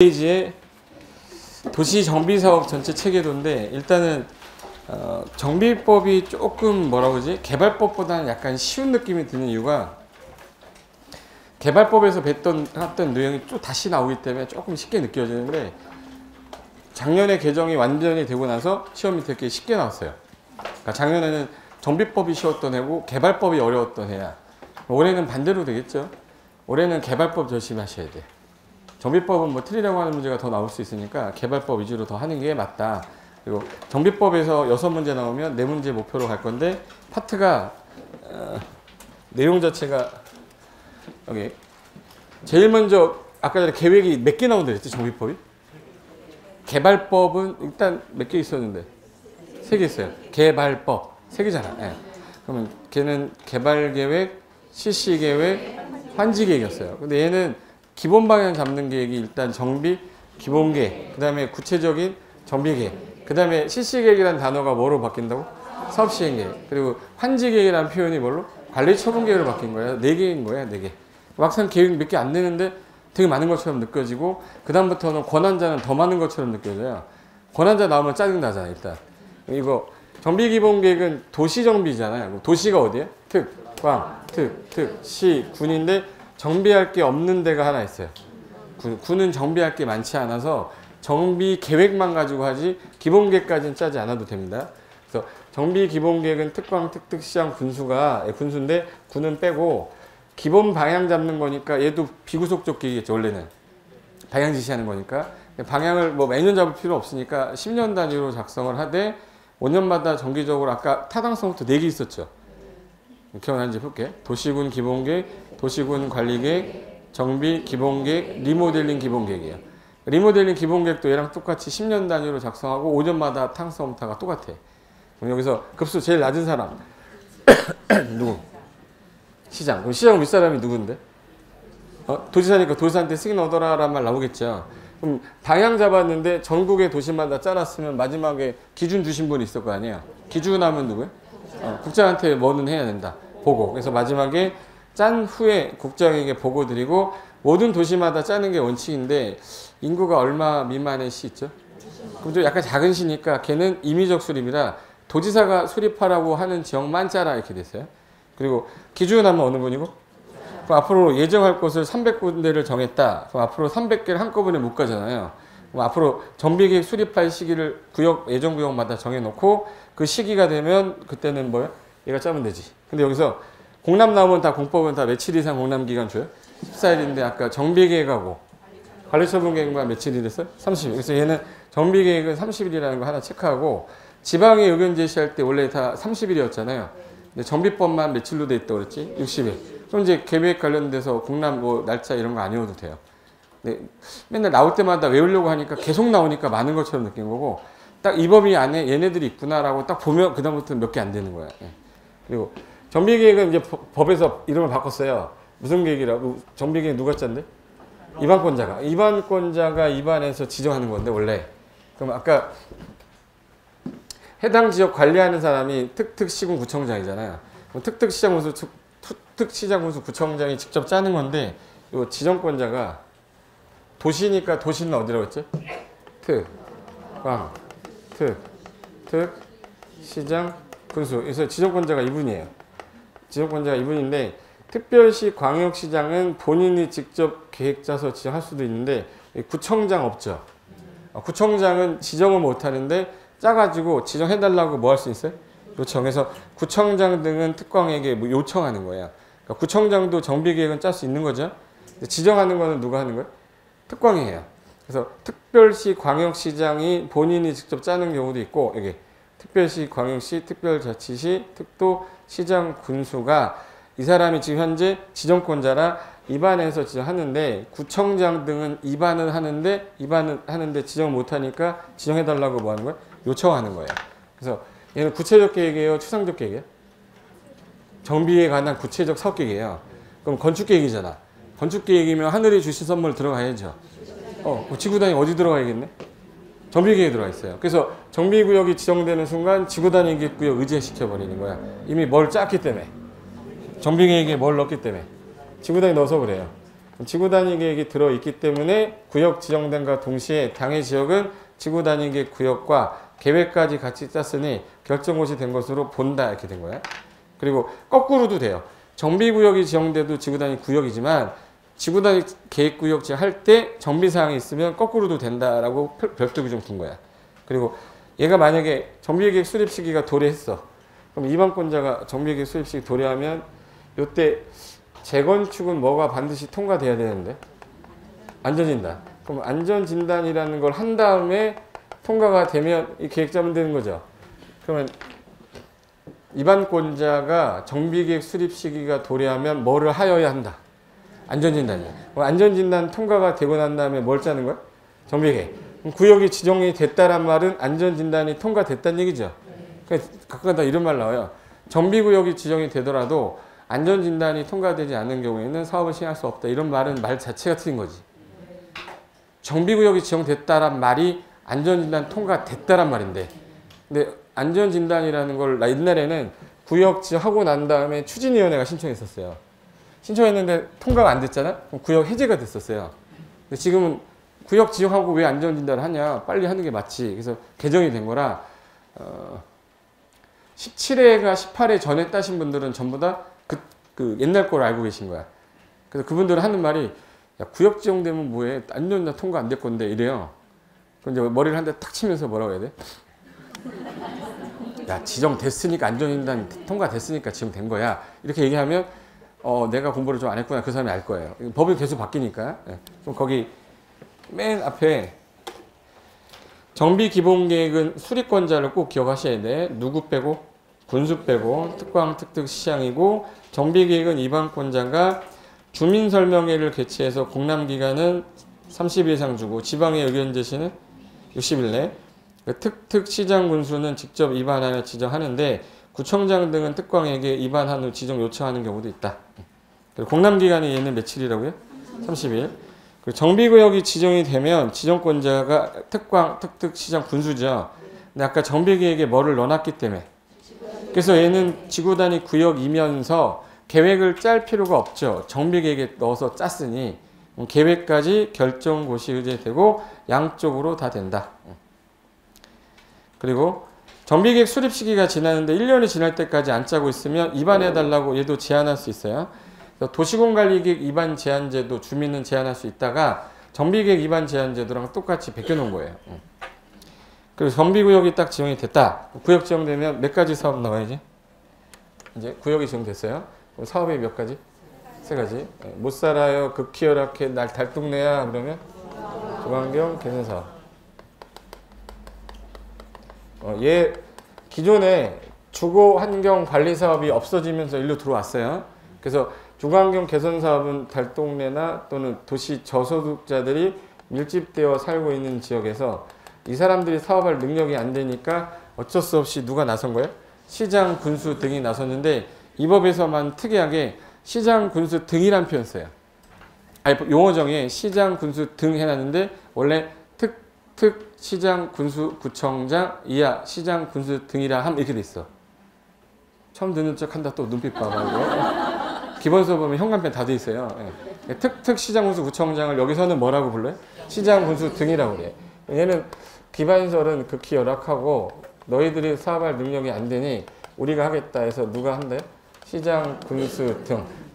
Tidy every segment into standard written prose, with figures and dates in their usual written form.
페이지에 도시 정비 사업 전체 체계도인데 일단은 정비법이 조금 뭐라고 그러지? 개발법보다는 약간 쉬운 느낌이 드는 이유가 개발법에서 했던 내용이 또 다시 나오기 때문에 조금 쉽게 느껴지는데 작년에 개정이 완전히 되고 나서 시험이 되게 쉽게 나왔어요. 그러니까 작년에는 정비법이 쉬웠던 해고 개발법이 어려웠던 해야. 올해는 반대로 되겠죠. 올해는 개발법 열심히 하셔야 돼. 정비법은 뭐 틀리려고 하는 문제가 더 나올 수 있으니까 개발법 위주로 더 하는 게 맞다. 그리고 정비법에서 6문제 나오면 4문제 목표로 갈 건데 파트가 내용 자체가 여기 제일 먼저 아까 전에 계획이 몇 개 나온다 그랬지 정비법이? 개발법은 일단 몇 개 있었는데 3개 있어요. 개발법 3개잖아. 네. 그러면 걔는 개발계획, 실시계획, 환지계획이었어요. 근데 얘는 기본 방향 잡는 계획이 일단 정비, 기본계획, 그 다음에 구체적인 정비계획, 그 다음에 실시계획이라는 단어가 뭐로 바뀐다고? 사업시행계획. 그리고 환지계획이라는 표현이 뭘로? 관리처분계획으로 바뀐 거예요. 4개인 거예요. 4개. 막상 계획 몇 개 안 되는데 되게 많은 것처럼 느껴지고 그 다음부터는 권한자는 더 많은 것처럼 느껴져요. 권한자 나오면 짜증나잖아요. 일단 이거 정비기본계획은 도시정비잖아요. 도시가 어디예요? 특, 광, 특, 시, 군인데 정비할 게 없는 데가 하나 있어요. 군은 정비할 게 많지 않아서 정비 계획만 가지고 하지 기본계획까지는 짜지 않아도 됩니다. 그래서 정비 기본계획은 특광, 특특, 시장, 군수인데 군은 빼고 기본 방향 잡는 거니까 얘도 비구속적 계획이겠죠. 원래는 방향 지시하는 거니까 방향을 뭐 매년 잡을 필요 없으니까 10년 단위로 작성을 하되 5년마다 정기적으로 아까 타당성부터 4개 있었죠. 기억나는지 볼게. 도시군 기본계획, 도시군 관리계획, 정비 기본계획, 리모델링 기본계획이에요. 리모델링 기본계획도 얘랑 똑같이 10년 단위로 작성하고 5년마다 타당성부터가 똑같아. 그럼 여기서 급수 제일 낮은 사람 누구? 시장. 그럼 시장 윗사람이 누군데? 도지사니까 도지사한테 승인 얻어라 라는 말 나오겠죠. 그럼 방향 잡았는데 전국의 도시마다 짜놨으면 마지막에 기준 주신 분이 있을 거 아니에요. 기준하면 누구예요? 국장한테 뭐는 해야 된다. 보고. 그래서 마지막에 짠 후에 국장에게 보고 드리고 모든 도시마다 짜는 게 원칙인데 인구가 얼마 미만의 시 있죠? 그럼 좀 약간 작은 시니까 걔는 임의적 수립이라 도지사가 수립하라고 하는 지역만 짜라 이렇게 됐어요. 그리고 기준하면 어느 분이고? 그럼 앞으로 예정할 곳을 300군데를 정했다. 그럼 앞으로 300개를 한꺼번에 못 가잖아요. 그럼 앞으로 정비계획 수립할 시기를 예정구역마다 정해놓고 그 시기가 되면 그때는 뭐야? 얘가 짜면 되지. 근데 여기서 공람 나오면 다 공법은 다 며칠 이상 공람 기간 줘요? 14일인데 아까 정비계획하고 관리처분계획만 며칠이 됐어요? 30일. 그래서 얘는 정비계획은 30일이라는 거 하나 체크하고 지방에 의견 제시할 때 원래 다 30일이었잖아요. 근데 정비법만 며칠로 돼 있다고 그랬지? 60일. 그럼 이제 계획 관련돼서 공람 뭐 날짜 이런 거 안 외워도 돼요. 근데 맨날 나올 때마다 외우려고 하니까 계속 나오니까 많은 것처럼 느낀 거고 딱 이 범위 안에 얘네들이 있구나라고 딱 보면 그다음부터는 몇 개 안 되는 거야. 그리고 정비계획은 이제 법에서 이름을 바꿨어요. 무슨 계획이라고? 정비계획 누가 짠데? 입안권자가. 입안권자가 입안에서 지정하는 건데 원래. 그럼 아까 해당 지역 관리하는 사람이 특특시군 구청장이잖아요. 특특시장군수 특특시장군수 구청장이 직접 짜는 건데 이 지정권자가 도시니까 도시는 어디라고 했죠? 특, 광, 특, 시장, 군수. 그래서 지정권자가 이분이에요. 지정권자가 이분인데 특별시 광역시장은 본인이 직접 계획 짜서 지정할 수도 있는데 구청장 없죠. 구청장은 지정을 못하는데 짜가지고 지정해달라고 뭐 할 수 있어요? 요청해서 구청장 등은 특광에게 뭐 요청하는 거예요. 그러니까 구청장도 정비계획은 짤 수 있는 거죠. 지정하는 거는 누가 하는 거예요? 특광이 해요. 그래서 특별시 광역시장이 본인이 직접 짜는 경우도 있고 여기 특별시 광역시 특별자치시 특도 시장 군수가 이 사람이 지금 현재 지정권자라 입안에서 지정하는데 구청장 등은 입안은 하는데 지정 못하니까 지정해달라고 뭐 하는 거예요? 요청하는 거예요. 그래서 얘는 구체적 계획이에요? 추상적 계획이에요? 정비에 관한 구체적 사업 계획이에요. 그럼 건축 계획이잖아. 건축 계획이면 하늘이 주신 선물 들어가야죠. 지구단위 어디 들어가야겠네? 정비계획에 들어가 있어요. 그래서 정비구역이 지정되는 순간 지구단위 구역 의제시켜버리는 거야. 이미 뭘 짰기 때문에. 정비계획에 뭘 넣었기 때문에. 지구단위 넣어서 그래요. 지구 단위 계획이 들어있기 때문에 구역 지정됨과 동시에 당해 지역은 지구 단위 계획 구역과 계획까지 같이 짰으니 결정고시 된 것으로 본다 이렇게 된 거야. 그리고 거꾸로도 돼요. 정비구역이 지정돼도 지구 단위 구역이지만 지구 단위 계획구역 할 때 정비사항이 있으면 거꾸로도 된다라고 별도 규정 둔 거야. 그리고 얘가 만약에 정비계획 수립 시기가 도래했어. 그럼 이반권자가 정비계획 수립 시기 도래하면 이때 재건축은 뭐가 반드시 통과돼야 되는데 안전진단. 그럼 안전진단이라는 걸 한 다음에 통과가 되면 이 계획 짜면 되는 거죠. 그러면 이반권자가 정비계획 수립 시기가 도래하면 뭐를 하여야 한다. 안전진단이야. 안전진단 통과가 되고 난 다음에 뭘 짜는 거야? 정비계획. 구역이 지정이 됐다란 말은 안전진단이 통과됐다는 얘기죠. 가끔 다 이런 말 나와요. 정비구역이 지정이 되더라도 안전진단이 통과되지 않는 경우에는 사업을 시행할 수 없다. 이런 말은 말 자체가 틀린 거지. 정비구역이 지정됐다란 말이 안전진단 통과됐다란 말인데, 근데 안전진단이라는 걸 옛날에는 구역 지정하고 난 다음에 추진위원회가 신청했었어요. 신청했는데 통과가 안 됐잖아? 그럼 구역 해제가 됐었어요. 근데 지금은 구역 지정하고 왜 안전진단을 하냐? 빨리 하는 게 맞지. 그래서 개정이 된 거라 17회가 18회 전에 따신 분들은 전부 다 그 옛날 걸 알고 계신 거야. 그래서 그분들은 하는 말이 야, 구역 지정되면 뭐해? 안전진단 통과 안 될 건데 이래요. 그럼 이제 머리를 한 대 탁 치면서 뭐라고 해야 돼? 야, 지정됐으니까 안전진단 통과됐으니까 지정된 거야. 이렇게 얘기하면 내가 공부를 좀 안 했구나. 그 사람이 알 거예요. 법이 계속 바뀌니까. 그럼 거기 맨 앞에 정비기본계획은 수립권자를 꼭 기억하셔야 돼. 누구 빼고? 군수 빼고 특광, 특특, 시장이고 정비계획은 이반권자가 주민설명회를 개최해서 공람기간은 30일 이상 주고 지방의 의견 제시는 60일 내. 특특, 시장, 군수는 직접 입안하여 지정하는데 구청장 등은 특광에게 입안한 후 지정 요청하는 경우도 있다. 공람기간이 얘는 며칠이라고요? 30일. 정비구역이 지정이 되면 지정권자가 특광, 특특, 시장, 군수죠. 근데 아까 정비계획에 뭐를 넣어놨기 때문에. 그래서 얘는 지구단위 구역이면서 계획을 짤 필요가 없죠. 정비계획에 넣어서 짰으니 계획까지 결정고시 의제되고 양쪽으로 다 된다. 그리고 정비계획 수립 시기가 지나는데 1년이 지날 때까지 안 짜고 있으면 입안해달라고 얘도 제한할 수 있어요. 도시공관리계획 입안 제한제도 주민은 제한할 수 있다가 정비계획 입안 제한제도랑 똑같이 베껴놓은 거예요. 그리고 정비구역이 딱 지정이 됐다. 구역 지정되면 몇 가지 사업 나와야지? 이제 구역이 지정됐어요. 그럼 사업이 몇 가지? 세 가지. 못 살아요. 극히 열악해. 날 달동네야. 그러면 조강경 개선사업. 얘 기존에 주거환경관리사업이 없어지면서 일로 들어왔어요. 그래서 주거환경 개선사업은 달동네나 또는 도시 저소득자들이 밀집되어 살고 있는 지역에서 이 사람들이 사업할 능력이 안 되니까 어쩔 수 없이 누가 나선 거예요? 시장, 군수 등이 나섰는데 이 법에서만 특이하게 시장, 군수 등이란 표현 써요. 아니, 용어정에 시장, 군수 등 해놨는데 원래 특, 시장, 군수, 구청장, 이하, 시장, 군수 등이라 함 이렇게 돼 있어. 처음 듣는 척 한다 또 눈빛 봐봐 이거. 기본서 보면 현관펜 다 돼 있어요. 특, 시장, 군수, 구청장을 여기서는 뭐라고 불러요? 시장, 군수 등이라고 그래. 얘는 기반설은 극히 열악하고 너희들이 사업할 능력이 안 되니 우리가 하겠다 해서 누가 한대? 시장, 군수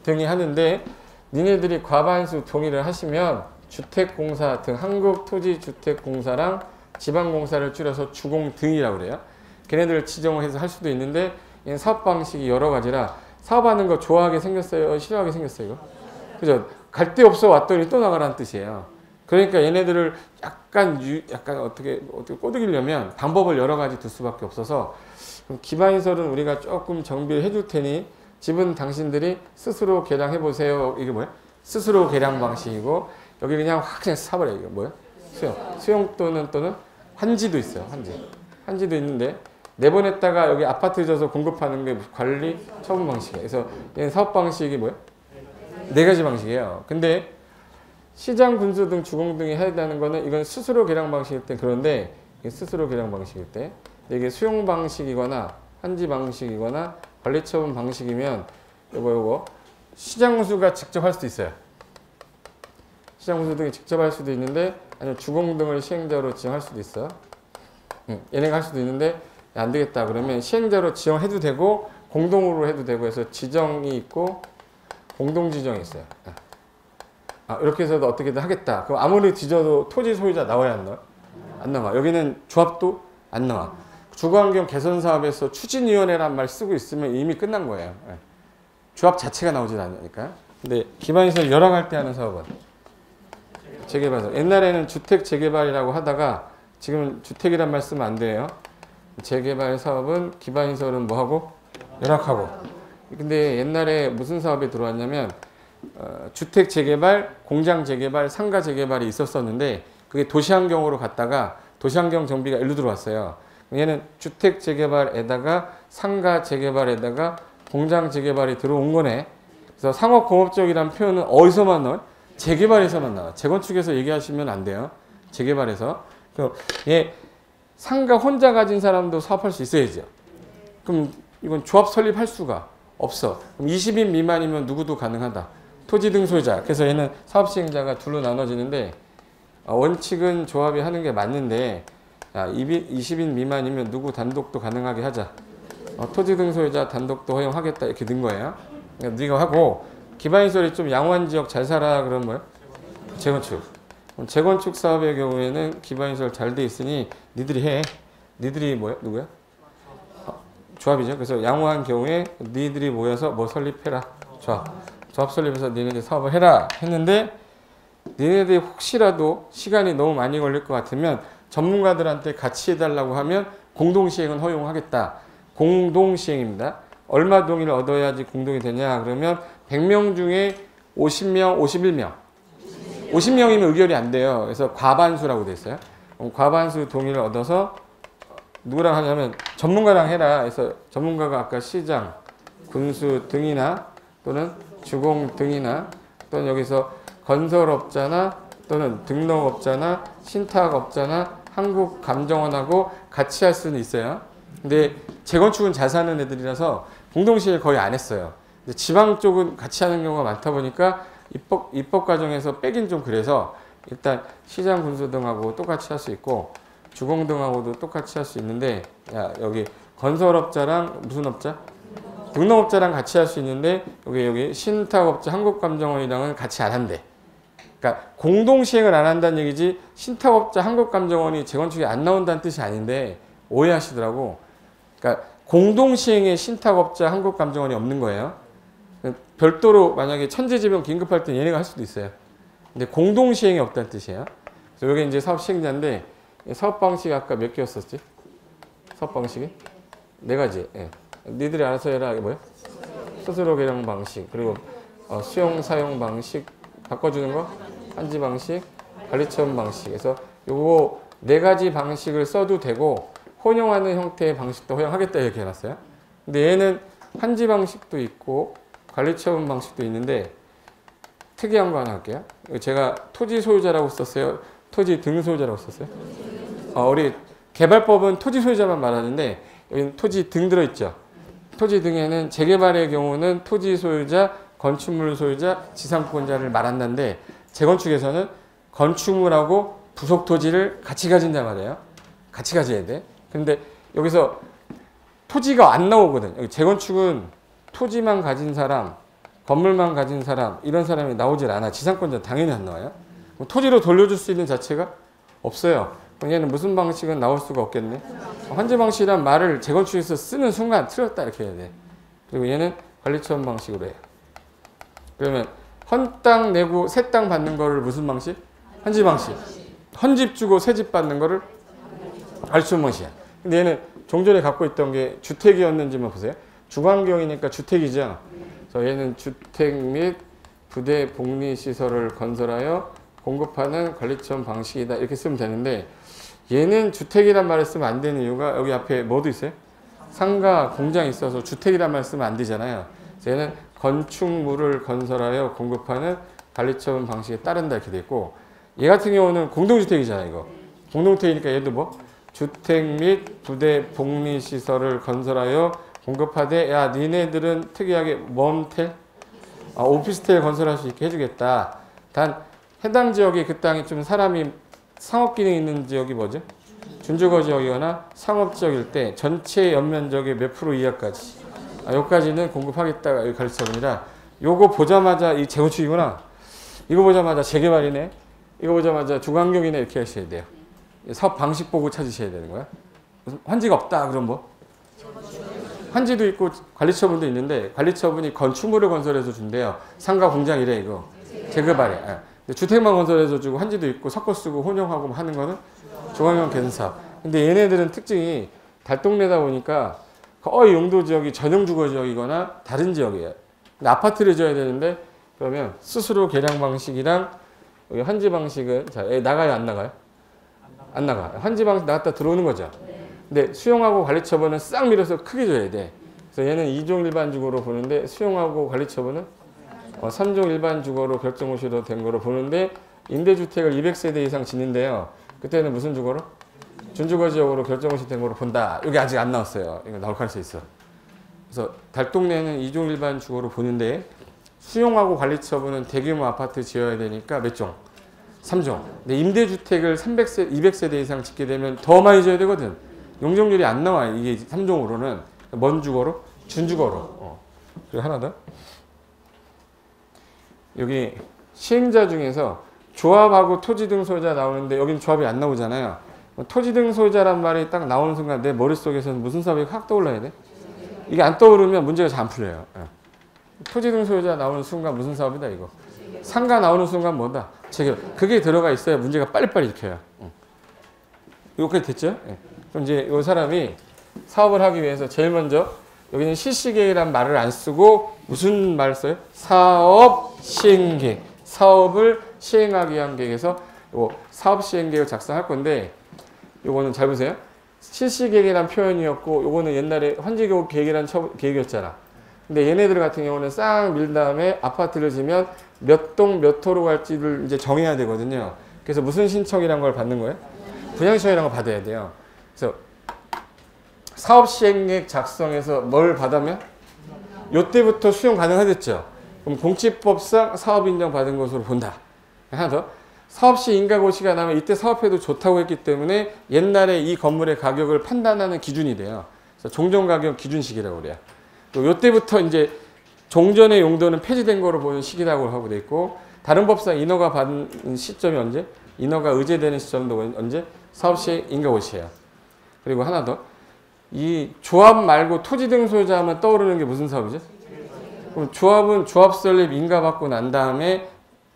등이 하는데 니네들이 과반수 동의를 하시면 주택공사 등 한국토지주택공사랑 지방공사를 줄여서 주공 등이라고 그래요. 걔네들 지정을 해서 할 수도 있는데 얘는 사업 방식이 여러 가지라 사업하는 거 좋아하게 생겼어요? 싫어하게 생겼어요? 이거? 그죠? 갈 데 없어 왔더니 또 나가라는 뜻이에요. 그러니까 얘네들을 약간 어떻게 꼬드기려면 방법을 여러 가지 둘 수밖에 없어서 기반시설은 우리가 조금 정비를 해줄 테니 집은 당신들이 스스로 개량해 보세요. 이게 뭐야? 스스로 개량 방식이고 여기 그냥 확 그냥 사버려. 이게 뭐야? 수용 또는 환지도 있어요. 환지도 있는데 내보냈다가 여기 아파트 져서 공급하는 게 관리 처분 방식이에요. 그래서 얘는 사업 방식이 뭐야? 네 가지 방식이에요. 근데 시장, 군수 등 주공 등이 해야 되는 거는 이건 스스로 개량 방식일 때 그런데 스스로 개량 방식일 때 이게 수용 방식이거나 환지 방식이거나 관리 처분 방식이면 요거 시장 군수가 직접 할 수도 있어요. 시장군수 등이 직접 할 수도 있는데 아니면 주공 등을 시행자로 지정할 수도 있어. 얘네가 할 수도 있는데 안 되겠다 그러면 시행자로 지정해도 되고 공동으로 해도 되고 해서 지정이 있고 공동 지정이 있어요. 이렇게 해서도 어떻게든 하겠다. 그럼 아무리 뒤져도 토지 소유자 나와야 안 나와? 안 나와. 여기는 조합도 안 나와. 주거환경 개선 사업에서 추진위원회란 말 쓰고 있으면 이미 끝난 거예요. 조합 자체가 나오질 않으니까. 근데 기반시설 열악할 때 하는 사업은 재개발 사업. 옛날에는 주택 재개발이라고 하다가 지금은 주택이란 말 쓰면 안 돼요. 재개발 사업은 기반시설은 뭐하고? 열악하고. 근데 옛날에 무슨 사업이 들어왔냐면 주택 재개발, 공장 재개발, 상가 재개발이 있었었는데 그게 도시환경으로 갔다가 도시환경 정비가 일로 들어왔어요. 얘는 주택 재개발에다가 상가 재개발에다가 공장 재개발이 들어온 거네. 그래서 상업공업적이라는 표현은 어디서만 나와요? 재개발에서만 나와요. 재건축에서 얘기하시면 안 돼요. 재개발에서. 얘 상가 혼자 가진 사람도 사업할 수 있어야죠. 그럼 이건 조합 설립할 수가 없어. 그럼 20인 미만이면 누구도 가능하다. 토지 등 소유자. 그래서 얘는 사업 시행자가 둘로 나눠지는데 원칙은 조합이 하는 게 맞는데 20인 미만이면 누구 단독도 가능하게 하자. 토지 등 소유자 단독도 허용하겠다 이렇게 된 거예요. 그러니까 네가 하고 기반시설이 좀 양호한 지역 잘 살아 그러면 뭐야? 재건축. 재건축 사업의 경우에는 기반시설 잘 돼 있으니 니들이 해. 니들이 뭐야? 누구야? 조합이죠. 그래서 양호한 경우에 니들이 모여서 뭐 설립해라. 조합 설립해서 니네들 사업을 해라 했는데 니네들이 혹시라도 시간이 너무 많이 걸릴 것 같으면 전문가들한테 같이 해달라고 하면 공동시행은 허용하겠다. 공동시행입니다. 얼마 동의를 얻어야지 공동이 되냐 그러면 100명 중에 50명, 51명. 50명이면 의결이 안 돼요. 그래서 과반수라고 돼 있어요. 과반수 동의를 얻어서 누구랑 하냐면 전문가랑 해라. 그래서 전문가가 아까 시장, 군수 등이나 또는 주공 등이나 또는 여기서 건설업자나 또는 등록업자나 신탁업자나 한국감정원하고 같이 할 수는 있어요. 근데 재건축은 잘 사는 애들이라서 공동시행 거의 안 했어요. 근데 지방 쪽은 같이 하는 경우가 많다 보니까 입법 과정에서 빼긴 좀 그래서 일단 시장 군수 등하고 똑같이 할 수 있고 주공 등하고도 똑같이 할 수 있는데 여기 건설업자랑 무슨 업자? 등록업자랑 같이 할 수 있는데 여기 신탁업자 한국감정원이랑은 같이 안 한대. 그러니까 공동시행을 안 한다는 얘기지 신탁업자 한국감정원이 재건축에 안 나온다는 뜻이 아닌데 오해하시더라고. 그러니까 공동시행에 신탁업자 한국감정원이 없는 거예요. 별도로 만약에 천재지변 긴급할 때 얘네가 할 수도 있어요. 근데 공동시행이 없다는 뜻이에요. 그래서 여기 이제 사업 시행자인데 사업 방식이 아까 몇 개였었지? 사업 방식이? 4가지. 예. 니들이 알아서 해라. 이게 뭐야? 스스로 계량 방식. 그리고 수용 사용 방식 바꿔주는 거? 한지 방식, 관리 체험 방식. 그래서 요거 4가지 방식을 써도 되고 혼용하는 형태의 방식도 허용하겠다 이렇게 해놨어요. 근데 얘는 한지 방식도 있고 관리 체험 방식도 있는데 특이한 거 하나 할게요. 제가 토지 소유자라고 썼어요. 토지 등 소유자라고 썼어요. 우리 개발법은 토지 소유자만 말하는데 여기는 토지 등 들어있죠. 토지 등에는 재개발의 경우는 토지 소유자, 건축물 소유자, 지상권자를 말한다는데 재건축에서는 건축물하고 부속 토지를 같이 가진단 말이에요. 같이 가져야 돼. 근데 여기서 토지가 안 나오거든. 여기 재건축은 토지만 가진 사람, 건물만 가진 사람 이런 사람이 나오질 않아. 지상권자 당연히 안 나와요. 토지로 돌려줄 수 있는 자체가 없어요. 얘는 무슨 방식은 나올 수가 없겠네. 환지 방식이란 말을 재건축에서 쓰는 순간 틀렸다 이렇게 해야 돼. 그리고 얘는 관리처분 방식으로 해요. 그러면 헌 땅 내고 새 땅 받는 거를 무슨 방식? 환지 방식. 헌집 주고 새 집 받는 거를 관리처분 방식이야. 근데 얘는 종전에 갖고 있던 게 주택이었는지만 보세요. 주거환경이니까 주택이죠. 그래서 얘는 주택 및 부대 복리시설을 건설하여 공급하는 관리처분 방식이다 이렇게 쓰면 되는데 얘는 주택이란 말을 쓰면 안 되는 이유가 여기 앞에 뭐도 있어요? 상가, 공장이 있어서 주택이란 말 쓰면 안 되잖아요. 그래서 얘는 건축물을 건설하여 공급하는 관리처분 방식에 따른다 이렇게 돼 있고 얘 같은 경우는 공동주택이잖아요. 이거 공동주택이니까 얘도 뭐 주택 및 부대 복리시설을 건설하여 공급하되 야 니네들은 특이하게 멈텔? 오피스텔 건설할 수 있게 해주겠다. 단 해당 지역이 그 땅이 좀 사람이 상업 기능이 있는 지역이 뭐죠? 준주거 지역이거나 상업 지역일 때 전체 연면적의 몇 프로 이하까지 여기까지는 공급하겠다가 가르쳐보니라. 요거 보자마자 이 재건축이구나. 이거 보자마자 재개발이네. 이거 보자마자 주관경이네 이렇게 하셔야 돼요. 사업 방식 보고 찾으셔야 되는 거야. 무슨 환지가 없다 그럼 뭐? 환지도 있고 관리처분도 있는데 관리처분이 건축물을 건설해서 준대요. 상가 공장 이래 이거. 재개발에. 주택만 건설해서 주고 환지도 있고 섞어 쓰고 혼용하고 하는 거는 중앙형 개선사업. 근데 얘네들은 특징이 달동네다 보니까 거의 용도 지역이 전용 주거 지역이거나 다른 지역이에요. 근데 아파트를 지어야 되는데 그러면 스스로 계량 방식이랑 여기 환지 방식은 자, 나가요 안 나가요? 안 나가. 환지 방식 나갔다 들어오는 거죠. 근데 수용하고 관리처분은 싹 밀어서 크게 줘야 돼. 그래서 얘는 2종 일반 주거로 보는데 수용하고 관리처분은 3종 일반 주거로 결정호시로 된 거로 보는데 임대주택을 200세대 이상 짓는데요. 그때는 무슨 주거로? 준주거 지역으로 결정호시 된 거로 본다. 여기 아직 안 나왔어요. 이거 나올 가능성이 있어. 그래서 달동네는 2종 일반 주거로 보는데 수용하고 관리처분은 대규모 아파트 지어야 되니까 몇 종? 3종. 근데 임대주택을 200세대 이상 짓게 되면 더 많이 지어야 되거든. 용적률이 안 나와. 이게 3종으로는. 뭔 주거로? 준주거로. 그리고 하나 더. 여기 시행자 중에서 조합하고 토지 등 소유자 나오는데 여기는 조합이 안 나오잖아요. 토지 등 소유자란 말이 딱 나오는 순간 내 머릿속에서는 무슨 사업이 확 떠올라야 돼? 이게 안 떠오르면 문제가 잘 안 풀려요. 토지 등 소유자 나오는 순간 무슨 사업이다 이거. 상가 나오는 순간 뭐다? 그게 들어가 있어야 문제가 빨리빨리 읽혀요. 이거까지 됐죠? 그럼 이제 이 사람이 사업을 하기 위해서 제일 먼저 여기는 실시계획이란 말을 안 쓰고 무슨 말을 써요? 사업 시행계획. 사업을 시행하기 위한 계획에서 사업 시행계획을 작성할 건데 요거는 잘 보세요. 실시계획이란 표현이었고 요거는 옛날에 환지교 계획이란 계획이었잖아. 근데 얘네들 같은 경우는 싹 밀 다음에 아파트를 지면 몇 동 몇 호로 갈지를 이제 정해야 되거든요. 그래서 무슨 신청이란 걸 받는 거예요? 분양신청이란 걸 받아야 돼요. 그래서 사업 시행계획 작성해서 뭘 받으면 요때부터 수용 가능하겠죠. 그럼 공시법상 사업 인정 받은 것으로 본다. 하나 더. 사업시 인가고시가 나면 이때 사업해도 좋다고 했기 때문에 옛날에 이 건물의 가격을 판단하는 기준이 돼요. 그래서 종전가격 기준식이라고 그래요. 또 요때부터 이제 종전의 용도는 폐지된 거로 보는 시기라고 하고 돼 있고 다른 법상 인허가 받은 시점이 언제? 인허가 의제되는 시점도 언제? 사업시 인가고시예요. 그리고 하나 더. 이 조합 말고 토지 등 소유자 하면 떠오르는 게 무슨 사업이죠? 그럼 조합은 조합 설립 인가 받고 난 다음에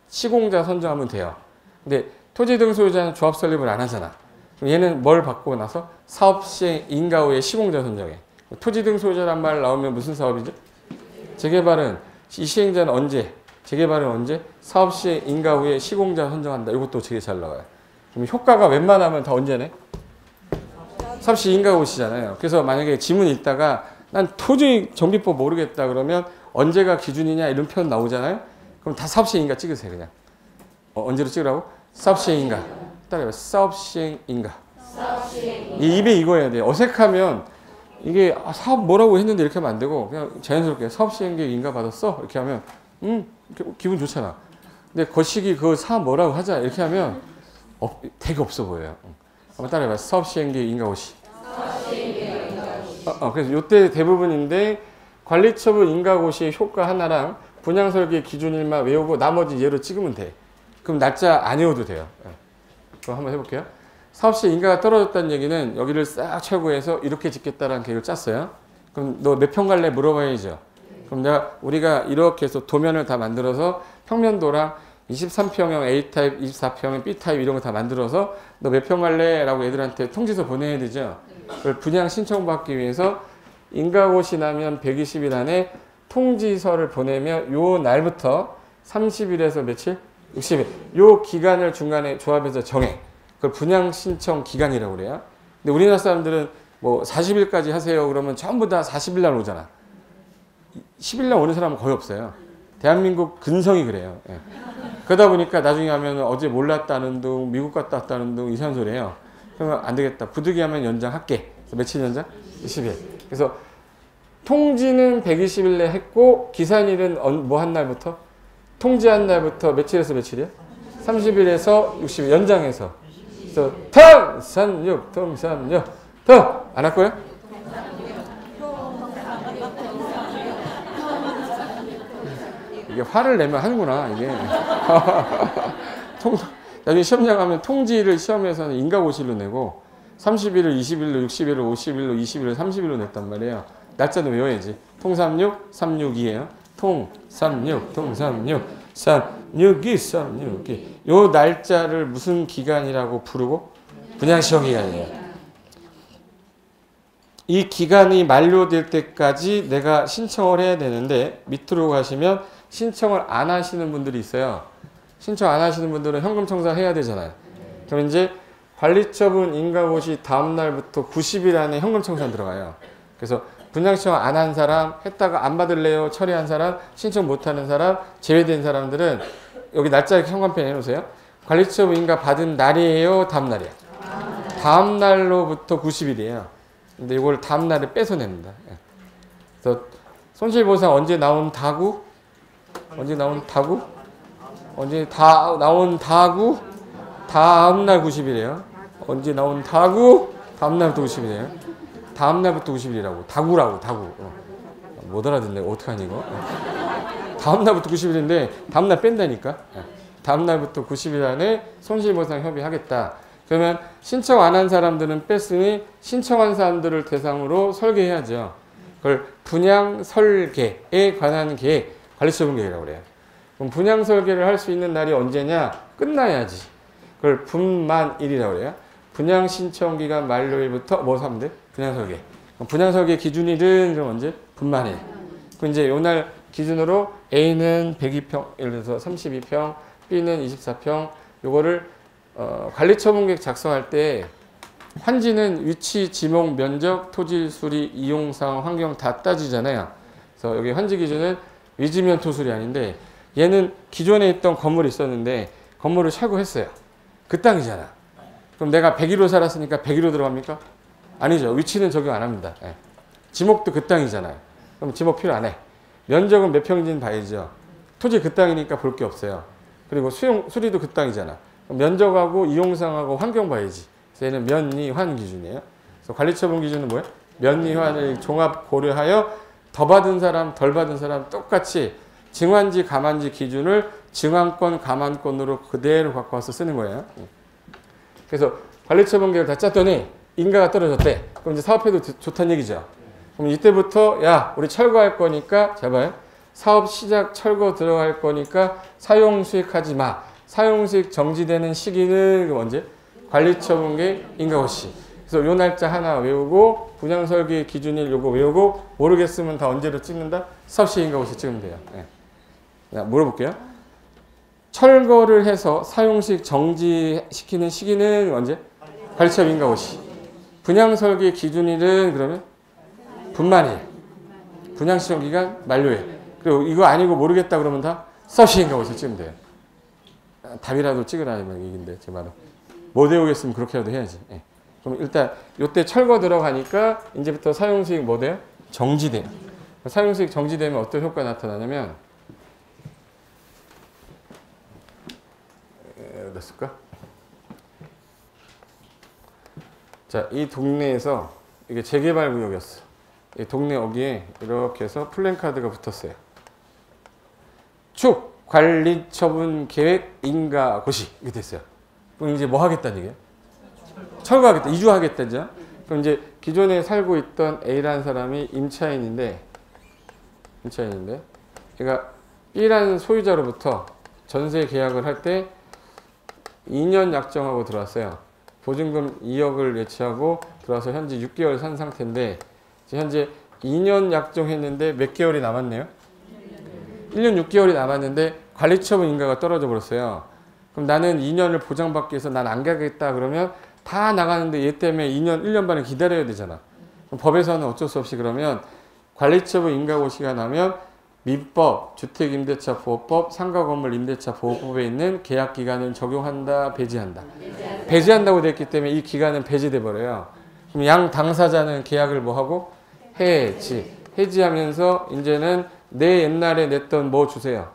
시공자 선정하면 돼요. 근데 토지 등 소유자는 조합 설립을 안 하잖아. 그럼 얘는 뭘 받고 나서 사업 시행 인가 후에 시공자 선정해. 토지 등 소유자란 말 나오면 무슨 사업이죠? 재개발은 이 시행자는 언제? 재개발은 언제? 사업 시행 인가 후에 시공자 선정한다. 이것도 되게 잘 나와요. 그럼 효과가 웬만하면 다 언제네? 사업 시행 인가 후시잖아요. 그래서 만약에 지문 읽다가 난 도저히 정비법 모르겠다 그러면 언제가 기준이냐 이런 표현 나오잖아요. 그럼 다 사업 시행 인가 찍으세요 그냥. 언제로 찍으라고? 사업 시행 인가. 따라해봐. 사업 시행 인가. 이 입에 익어야 돼요. 어색하면 이게 사업 뭐라고 했는데 이렇게 하면 안 되고 그냥 자연스럽게 사업 시행계획 인가 받았어 이렇게 하면 기분 좋잖아. 근데 거시기 그 사업 뭐라고 하자 이렇게 하면 되게 없어 보여요. 한번 따라해봐. 사업 시행계획 인가 고시. 그래서 요때 대부분인데 관리처분 인가 고시의 효과 하나랑 분양설계 기준일만 외우고 나머지 예로 찍으면 돼. 그럼 날짜 안 외워도 돼요. 그럼 한번 해볼게요. 사업시 인가가 떨어졌다는 얘기는 여기를 싹 철거해서 이렇게 짓겠다라는 계획을 짰어요. 그럼 너 몇 평 갈래 물어봐야죠. 그럼 우리가 이렇게 해서 도면을 다 만들어서 평면도랑 23평형 A타입, 24평형 B타입 이런 거 다 만들어서 너 몇 평 갈래? 라고 애들한테 통지서 보내야 되죠. 그걸 분양 신청받기 위해서 인가고시 나면 120일 안에 통지서를 보내면 요 날부터 30일에서 며칠? 60일. 요 기간을 중간에 조합해서 정해. 그걸 분양 신청 기간이라고 그래요. 근데 우리나라 사람들은 뭐 40일까지 하세요 그러면 전부 다 40일 날 오잖아. 10일 날 오는 사람은 거의 없어요. 대한민국 근성이 그래요. 예. 그러다 보니까 나중에 하면 어제 몰랐다는 둥, 미국 갔다 왔다는 둥 이상한 소리예요. 그러면 안 되겠다. 부득이 하면 연장할게. 그래서 며칠 연장? 20일. 그래서 통지는 120일 내 했고 기산일은 뭐 한 날부터? 통지한 날부터 며칠에서 며칠이야? 30일에서 60일 연장해서. 그래서 통삼육 통삼육 더 안 할 거예요? 이게 화를 내면 하는구나 이게. 나중에 시험장 가면 통지를 시험에서는 인가고시로 내고 30일을 20일로 60일을 50일로 20일을 30일로 냈단 말이에요. 날짜도 외워야지. 통삼육 362예요. 통삼육 통삼육 362 362 요 날짜를 무슨 기간이라고 부르고? 분양시험 기간이에요. 이 기간이 만료될 때까지 내가 신청을 해야 되는데 밑으로 가시면 신청을 안 하시는 분들이 있어요. 신청 안 하시는 분들은 현금 청산해야 되잖아요. 그럼 이제 관리처분 인가고시 다음 날부터 90일 안에 현금 청산 들어가요. 그래서 분양신청 안 한 사람, 했다가 안 받을래요, 처리한 사람, 신청 못 하는 사람, 제외된 사람들은 여기 날짜 현관펜 해놓으세요. 관리처분 인가 받은 날이에요, 다음 날이에요? 다음 날로부터 90일이에요. 근데 이걸 다음 날에 뺏어냅니다. 그래서 손실보상 언제 나온다고? 언제 나온다고? 언제 다 나온다고? 다음 날 90일이에요. 언제 나온다고? 다음 날부터 90일이에요. 다음 날부터 90일이라고. 다구라고, 다구. 못 알아듣네. 어떡하니, 이거? 다음 날부터 90일인데, 다음 날 뺀다니까? 다음 날부터 90일 안에 손실보상 협의하겠다. 그러면 신청 안 한 사람들은 뺐으니 신청한 사람들을 대상으로 설계해야죠. 그걸 분양 설계에 관한 계획, 관리처분 계획이라고 그래요. 그럼 분양 설계를 할 수 있는 날이 언제냐? 끝나야지. 그걸 분만일이라고 그래요. 분양 신청 기간 만료일부터 뭐 하면 돼? 분양 설계. 분양 설계 기준일은 그럼 언제? 분만일. 그럼 이제 요날 기준으로 A는 102평, 예를 들어서 32평, B는 24평, 요거를 관리처분계획 작성할 때 환지는 위치, 지목, 면적, 토지, 수리, 이용상, 환경 다 따지잖아요. 그래서 여기 환지 기준은 위지면 토술이 아닌데 얘는 기존에 있던 건물이 있었는데 건물을 철거했어요. 그 땅이잖아. 그럼 내가 101호 살았으니까 101호 들어갑니까? 아니죠. 위치는 적용 안 합니다. 예. 지목도 그 땅이잖아요. 그럼 지목 필요 안 해. 면적은 몇 평인지는 봐야죠. 토지 그 땅이니까 볼 게 없어요. 그리고 수리도 그 땅이잖아. 면적하고 이용상하고 환경 봐야지. 그래서 얘는 면이환 기준이에요. 그래서 관리처분 기준은 뭐예요? 면이환을 종합 고려하여 더 받은 사람, 덜 받은 사람 똑같이 증환지, 감환지 기준을 증환권, 감환권으로 그대로 갖고 와서 쓰는 거예요. 그래서 관리처분 계획을 다 짰더니 인가가 떨어졌대. 그럼 이제 사업해도 좋다는 얘기죠. 그럼 이때부터 야, 우리 철거할 거니까 잘 봐요. 사업 시작 철거 들어갈 거니까 사용 수익하지 마. 사용 수익 정지되는 시기는 언제? 관리처분 계획 인가고시. 그래서 요 날짜 하나 외우고 분양 설계 기준일 요거 외우고 모르겠으면 다 언제로 찍는다? 사업 시행 인가고시 찍으면 돼요. 네. 자, 물어볼게요. 철거를 해서 사용 수익 정지시키는 시기는 언제? 관리처분 인가고시. 분양 설계 기준일은 그러면 분만일. 분양 시정 기간 만료일. 그리고 이거 아니고 모르겠다 그러면 다 사업 시행 인가고시 찍으면 돼요. 답이라도 찍으라는 얘기인데 제 말은 못 외우겠으면 그렇게라도 해야지. 예. 그럼 일단 요때 철거 들어가니까 이제부터 사용수익 뭐 돼요? 정지돼요. 사용수익 정지되면 어떤 효과가 나타나냐면 어딨을까? 자, 이 동네에서 이게 재개발 구역이었어. 이 동네 여기에 이렇게 해서 플랜카드가 붙었어요. 축 관리처분 계획 인가고시 이렇게 됐어요. 그럼 이제 뭐 하겠다는 얘기예요? 철거하겠다. 이주하겠다죠. 그럼 이제 기존에 살고 있던 A라는 사람이 임차인인데 얘가 B라는 소유자로부터 전세 계약을 할 때 2년 약정하고 들어왔어요. 보증금 2억을 예치하고 들어와서 현재 6개월 산 상태인데 현재 2년 약정했는데 몇 개월이 남았네요? 1년 6개월이 남았는데 관리처분 인가가 떨어져 버렸어요. 그럼 나는 2년을 보장받기 위해서 난 안 가겠다 그러면 다 나가는데 얘 때문에 2년, 1년 반을 기다려야 되잖아. 그럼 법에서는 어쩔 수 없이 그러면 관리처분 인가고시가 나면 민법, 주택임대차보호법, 상가건물 임대차 보호법에 있는 계약기간을 적용한다, 배제한다. 배제한다고 됐기 때문에 이 기간은 배제돼 버려요. 그럼 양 당사자는 계약을 뭐 하고? 해지하면서 이제는 내 옛날에 냈던 뭐 주세요?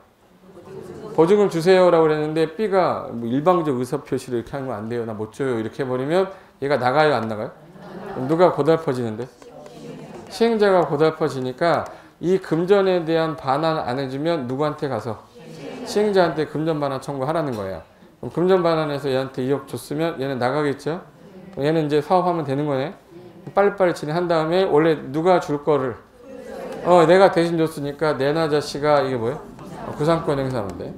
보증금 주세요라고 그랬는데 B가 뭐 일방적 의사표시를 이렇게 하면 안 돼요. 나 못 줘요. 이렇게 해버리면 얘가 나가요, 안 나가요? 누가 고달퍼지는데? 시행자가 고달퍼지니까 이 금전에 대한 반환 안 해주면 누구한테 가서? 시행자한테 금전 반환 청구하라는 거예요. 그럼 금전 반환해서 얘한테 2억 줬으면 얘는 나가겠죠? 얘는 이제 사업하면 되는 거네. 빨리빨리 진행한 다음에 원래 누가 줄 거를 내가 대신 줬으니까 내나 자식아 이게 뭐예요? 구상권 행사하는데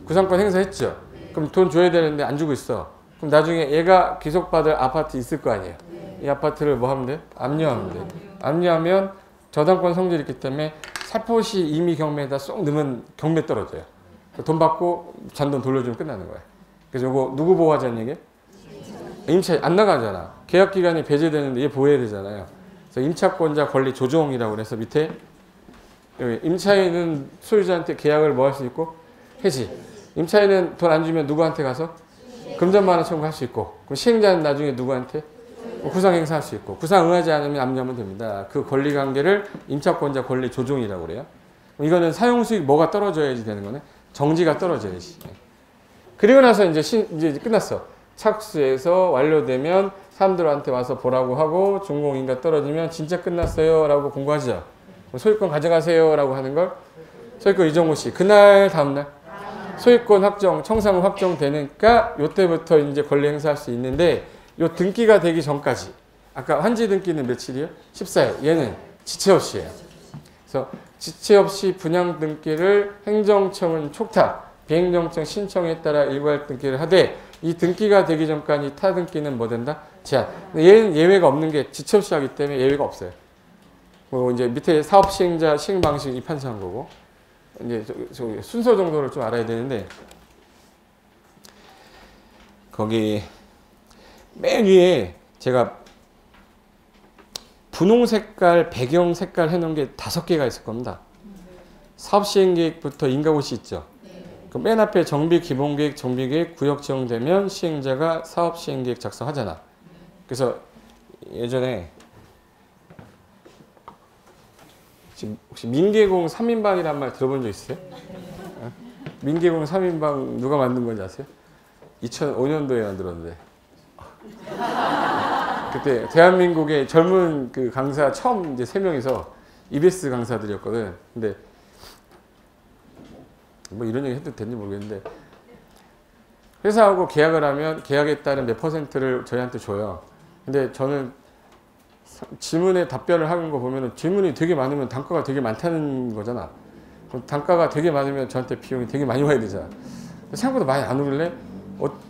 구상권 행사했죠. 그럼 돈 줘야 되는데 안 주고 있어. 그럼 나중에 얘가 귀속받을 아파트 있을 거 아니에요. 이 아파트를 뭐 하면 돼? 압류하면 돼. 압류하면 저당권 성질이 있기 때문에 살포시 임의 경매에다 쏙 넣으면 경매 떨어져요. 돈 받고 잔돈 돌려주면 끝나는 거예요. 그래서 이거 누구 보호하자는 얘기예요? 임차 안 나가잖아. 계약 기간이 배제되는데 얘 보호해야 되잖아요. 그래서 임차권자 권리 조정이라고 그래서 밑에 여기 임차인은 소유자한테 계약을 뭐 할 수 있고 해지. 임차인은 돈 안 주면 누구한테 가서 금전 반환 청구할 수 있고 그럼 시행자는 나중에 누구한테 구상 행사할 수 있고 구상 응하지 않으면 압류하면 됩니다. 그 권리 관계를 임차권자 권리 조정이라고 그래요. 이거는 사용 수익 뭐가 떨어져야지 되는 거네. 정지가 떨어져야지. 그리고 나서 이제 끝났어. 착수해서 완료되면 사람들한테 와서 보라고 하고 준공인가 떨어지면 진짜 끝났어요 라고 공고하죠. 소유권 가져가세요 라고 하는 걸 소유권 이정호 씨 그날 다음날 소유권 확정 청산 확정되니까 요때부터 이제 권리 행사할 수 있는데 요 등기가 되기 전까지 아까 환지 등기는 며칠이요? 14일. 얘는 지체 없이예요. 그래서 지체 없이 분양 등기를 행정청은 촉탁 비행정청 신청에 따라 일괄 등기를 하되 이 등기가 되기 전까지 타 등기는 뭐 된다? 제한. 얘는 예외가 없는 게 지체 없이 하기 때문에 예외가 없어요. 뭐 이제 밑에 사업 시행자 시행 방식 입판서한 거고 이제 저기 순서 정도를 좀 알아야 되는데 거기 맨 위에 제가 분홍 색깔, 배경 색깔 해놓은 게 5개가 있을 겁니다. 사업 시행 계획부터 인가고시 있죠. 그 맨 앞에 정비 기본계획, 정비계획, 구역 지정되면 시행자가 사업 시행계획 작성하잖아. 그래서 예전에 혹시 민계공 3인방이란 말 들어본 적 있어요? 민계공 3인방 누가 만든 건지 아세요? 2005년도에 만들었는데 그때 대한민국의 젊은 그 강사 처음 이제 3명이서 EBS 강사들이었거든. 근데 뭐 이런 얘기 해도 되는지 모르겠는데 회사하고 계약을 하면 계약에 따른 몇 %를 저희한테 줘요. 근데 저는 질문에 답변을 하는 거 보면 질문이 되게 많으면 단가가 되게 많다는 거잖아. 그럼 단가가 되게 많으면 저한테 비용이 되게 많이 와야 되잖아. 생각보다 많이 안 오길래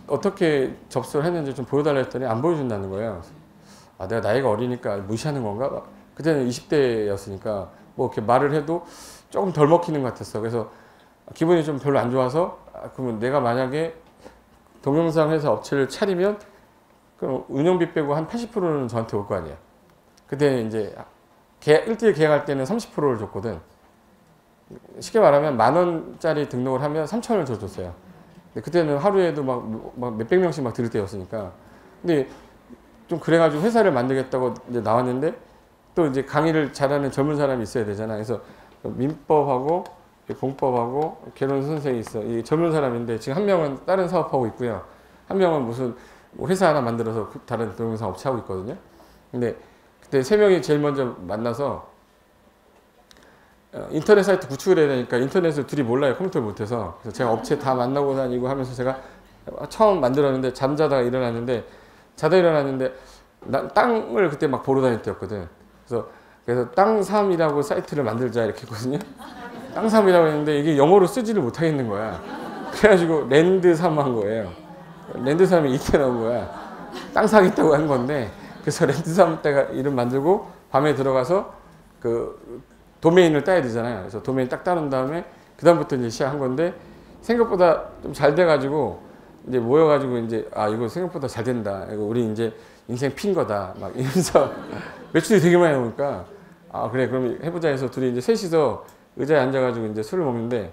어떻게 접수를 했는지 좀 보여달라 했더니 안 보여준다는 거예요. 아, 내가 나이가 어리니까 무시하는 건가? 그때는 20대였으니까 뭐 이렇게 말을 해도 조금 덜 먹히는 것 같았어. 그래서 기분이 좀 별로 안 좋아서 그러면 내가 만약에 동영상 회사 업체를 차리면 그럼 운영비 빼고 한 80%는 저한테 올 거 아니야. 그때 이제 1대1 계약할 때는 30%를 줬거든. 쉽게 말하면 10,000원짜리 등록을 하면 3,000원을 더 줬어요. 근데 그때는 하루에도 막 몇백 명씩 막 들을 때였으니까. 근데 좀 그래가지고 회사를 만들겠다고 이제 나왔는데 또 이제 강의를 잘하는 젊은 사람이 있어야 되잖아. 그래서 민법하고 공법하고 개론 선생이 있어. 이 젊은 사람인데 지금 한 명은 다른 사업하고 있고요. 한 명은 무슨 회사 하나 만들어서 다른 동영상 업체 하고 있거든요. 근데 그때 3명이 제일 먼저 만나서 인터넷 사이트 구축을 해야 되니까 인터넷을 둘이 몰라요. 컴퓨터를 못해서. 그래서 제가 업체 다 만나고 다니고 하면서 제가 처음 만들었는데 잠자다가 일어났는데 자다 일어났는데 땅을 그때 막 보러 다닐 때였거든. 그래서 땅3이라고 사이트를 만들자 이렇게 했거든요. 땅3이라고 했는데 이게 영어로 쓰지를 못하겠는 거야. 그래가지고 랜드3 한 거예요. 랜드3이 이렇게 나온 거야. 땅 사겠다고 한 건데 그래서 랜드3 때가 이름 만들고 밤에 들어가서 그 도메인을 따야 되잖아요. 그래서 도메인 딱 따는 다음에 그 다음부터 이제 시작한 건데 생각보다 좀 잘 돼가지고 이제 모여가지고 이제 이거 생각보다 잘 된다. 이거 우리 이제 인생 핀 거다. 막 이러면서 매출이 되게 많이 나오니까 그래 그럼 해보자 해서 둘이 이제 셋이서 의자에 앉아가지고 이제 술을 먹는데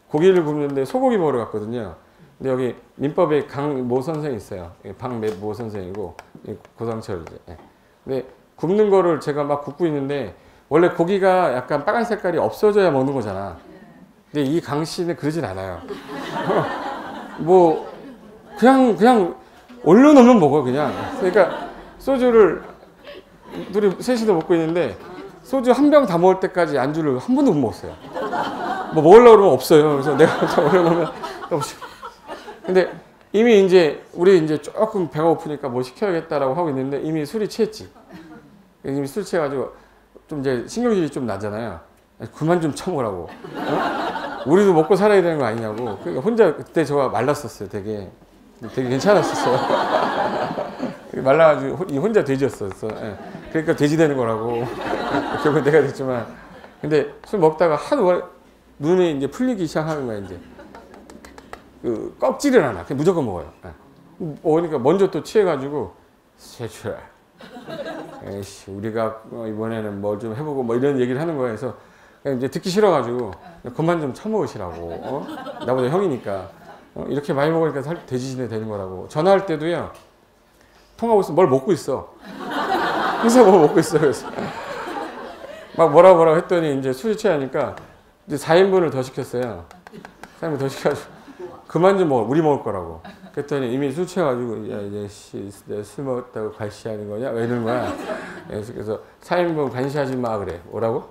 고기를 굽는데 소고기 먹으러 갔거든요. 근데 여기 민법에 강모 선생이 있어요. 박모 선생이고 고상철 이제. 근데 굽는 거를 제가 막 굽고 있는데 원래 고기가 약간 빨간 색깔이 없어져야 먹는 거잖아. 근데 이 강 씨는 그러진 않아요. 뭐 그냥 올려놓으면 먹어 그냥. 그러니까 소주를 둘이 셋이서 먹고 있는데 소주 한 병 다 먹을 때까지 안주를 한 번도 못 먹었어요. 뭐 먹으려고 그러면 없어요. 그래서 내가 다 올려놓으면 없어. 근데 이미 이제 우리 이제 조금 배가 고프니까 뭐 시켜야겠다라고 하고 있는데 이미 술이 취했지. 이미 술 취해가지고 좀 이제 신경질이 좀 나잖아요. 그만 좀 쳐먹으라고. 어? 우리도 먹고 살아야 되는 거 아니냐고. 그러니까 혼자 그때 저가 말랐었어요. 되게 괜찮았었어요. 말라가지고 혼자 돼지였었어. 예. 그러니까 돼지 되는 거라고. 결국 내가 됐지만. 근데 술 먹다가 하도 눈이 이제 풀리기 시작하는 거야 이제. 그 꺾지를 않아. 그냥 무조건 먹어요. 예. 먹으니까 먼저 또 취해가지고 세출아. 에이씨 우리가 이번에는 뭘 좀 해보고 뭐 이런 얘기를 하는 거야. 그래서 이제 듣기 싫어가지고 그만 좀 처먹으시라고. 어? 나보다 형이니까. 이렇게 많이 먹으니까 돼지시네 되는 거라고. 전화할 때도요. 통화하고 있으면 뭘 먹고 있어. 항상 뭐 먹고 있어. 그래서 막 뭐라고 했더니 이제 술이 취하니까 이제 4인분을 더 시켰어요. 4인분 더 시켜가지고 그만 좀 먹어. 우리 먹을 거라고. 그랬더니 이미 술 취해가지고 야 이제 내가 술 먹었다고 관시하는 거냐? 왜 이러는 거야? 그래서 4인분 관시하지 마 그래. 뭐라고?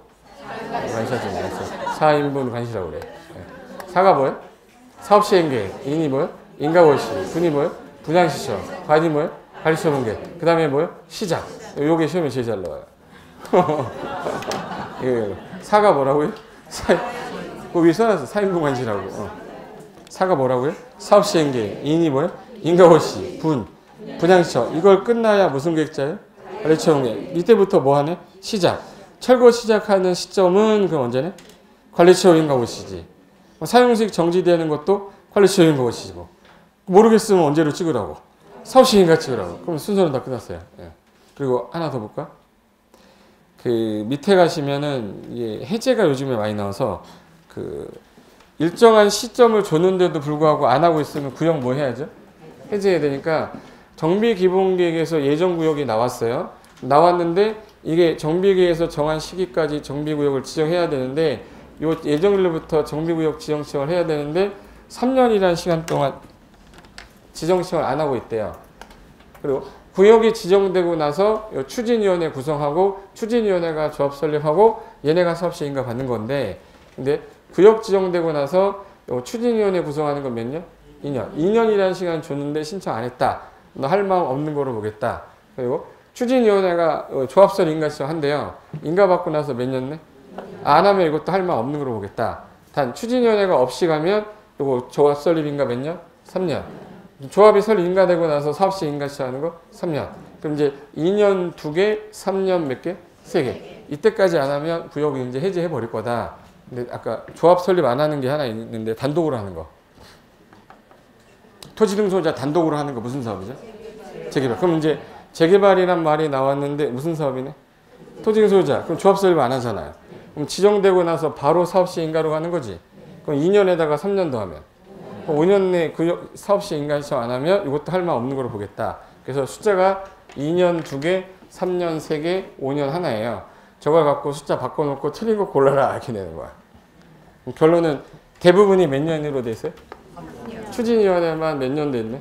관시하지 마. 그래서 4인분 관시라고 그래. 사가 뭐야? 사업시행계획. 인이 뭐야? 인가월시. 분이 뭐야? 분양시청. 관이 뭐야? 관리시험계. 그 다음에 뭐야? 시작. 요게 시험에 제일 잘 나와요. 사가 뭐라고요? 그 위에 써놨어. 4인분 관시라고. 사가 뭐라고요? 사업시행계획. 인이 뭐야? 인가월시. 분양시청. 이걸 끝나야 무슨 계획자예요? 관리시험계. 밑에부터 뭐 하네? 시작. 철거 시작하는 시점은 그럼 언제네? 관리시험 인가월시지. 사용식 정지되는 것도 관리시험 인가월시고. 모르겠으면 언제로 찍으라고? 사업시행가 찍으라고. 그럼 순서는 다 끝났어요. 예. 그리고 하나 더 볼까? 그 밑에 가시면은 이게 해제가 요즘에 많이 나와서 그 일정한 시점을 줬는데도 불구하고 안 하고 있으면 구역 뭐 해야죠? 해제해야 되니까 정비기본계획에서 예정구역이 나왔어요. 나왔는데 이게 정비계획에서 정한 시기까지 정비구역을 지정해야 되는데 요 예정일로부터 정비구역 지정 시청을 해야 되는데 3년이라는 시간 동안 지정 시청을 안 하고 있대요. 그리고 구역이 지정되고 나서 추진위원회 구성하고 추진위원회가 조합 설립하고 얘네가 사업시행가 받는 건데 근데 구역 지정되고 나서 추진위원회 구성하는 건 몇 년? 2년. 2년이라는 시간 줬는데 신청 안 했다. 너 할 마음 없는 거로 보겠다. 그리고 추진위원회가 조합설 인가 시청한대요. 인가 받고 나서 몇 년 내? 안 하면 이것도 할 마음 없는 거로 보겠다. 단 추진위원회가 없이 가면 이거 조합 설립 인가 몇 년? 3년. 조합이 설립 인가되고 나서 사업시 인가 시작하는 거 3년. 그럼 이제 2년 2개, 3년 몇 개? 3개. 이때까지 안 하면 구역을 이제 해제해 버릴 거다. 근데 아까 조합 설립 안 하는 게 하나 있는데 단독으로 하는 거. 토지 등소자 단독으로 하는 거 무슨 사업이죠? 재개발. 그럼 이제 재개발이란 말이 나왔는데 무슨 사업이네? 토지 등소자. 그럼 조합 설립 안 하잖아요. 그럼 지정되고 나서 바로 사업시 인가로 가는 거지. 그럼 2년에다가 3년 더 하면 5년 내 구역 사업시 인가 신청 안 하면 이것도 할 말 없는 거로 보겠다. 그래서 숫자가 2년 2개, 3년 3개, 5년 하나예요. 저걸 갖고 숫자 바꿔놓고 틀린 거 골라라 이렇게 내는 거야. 결론은 대부분이 몇 년으로 돼 있어요? 추진위원회만 몇 년 돼 있네.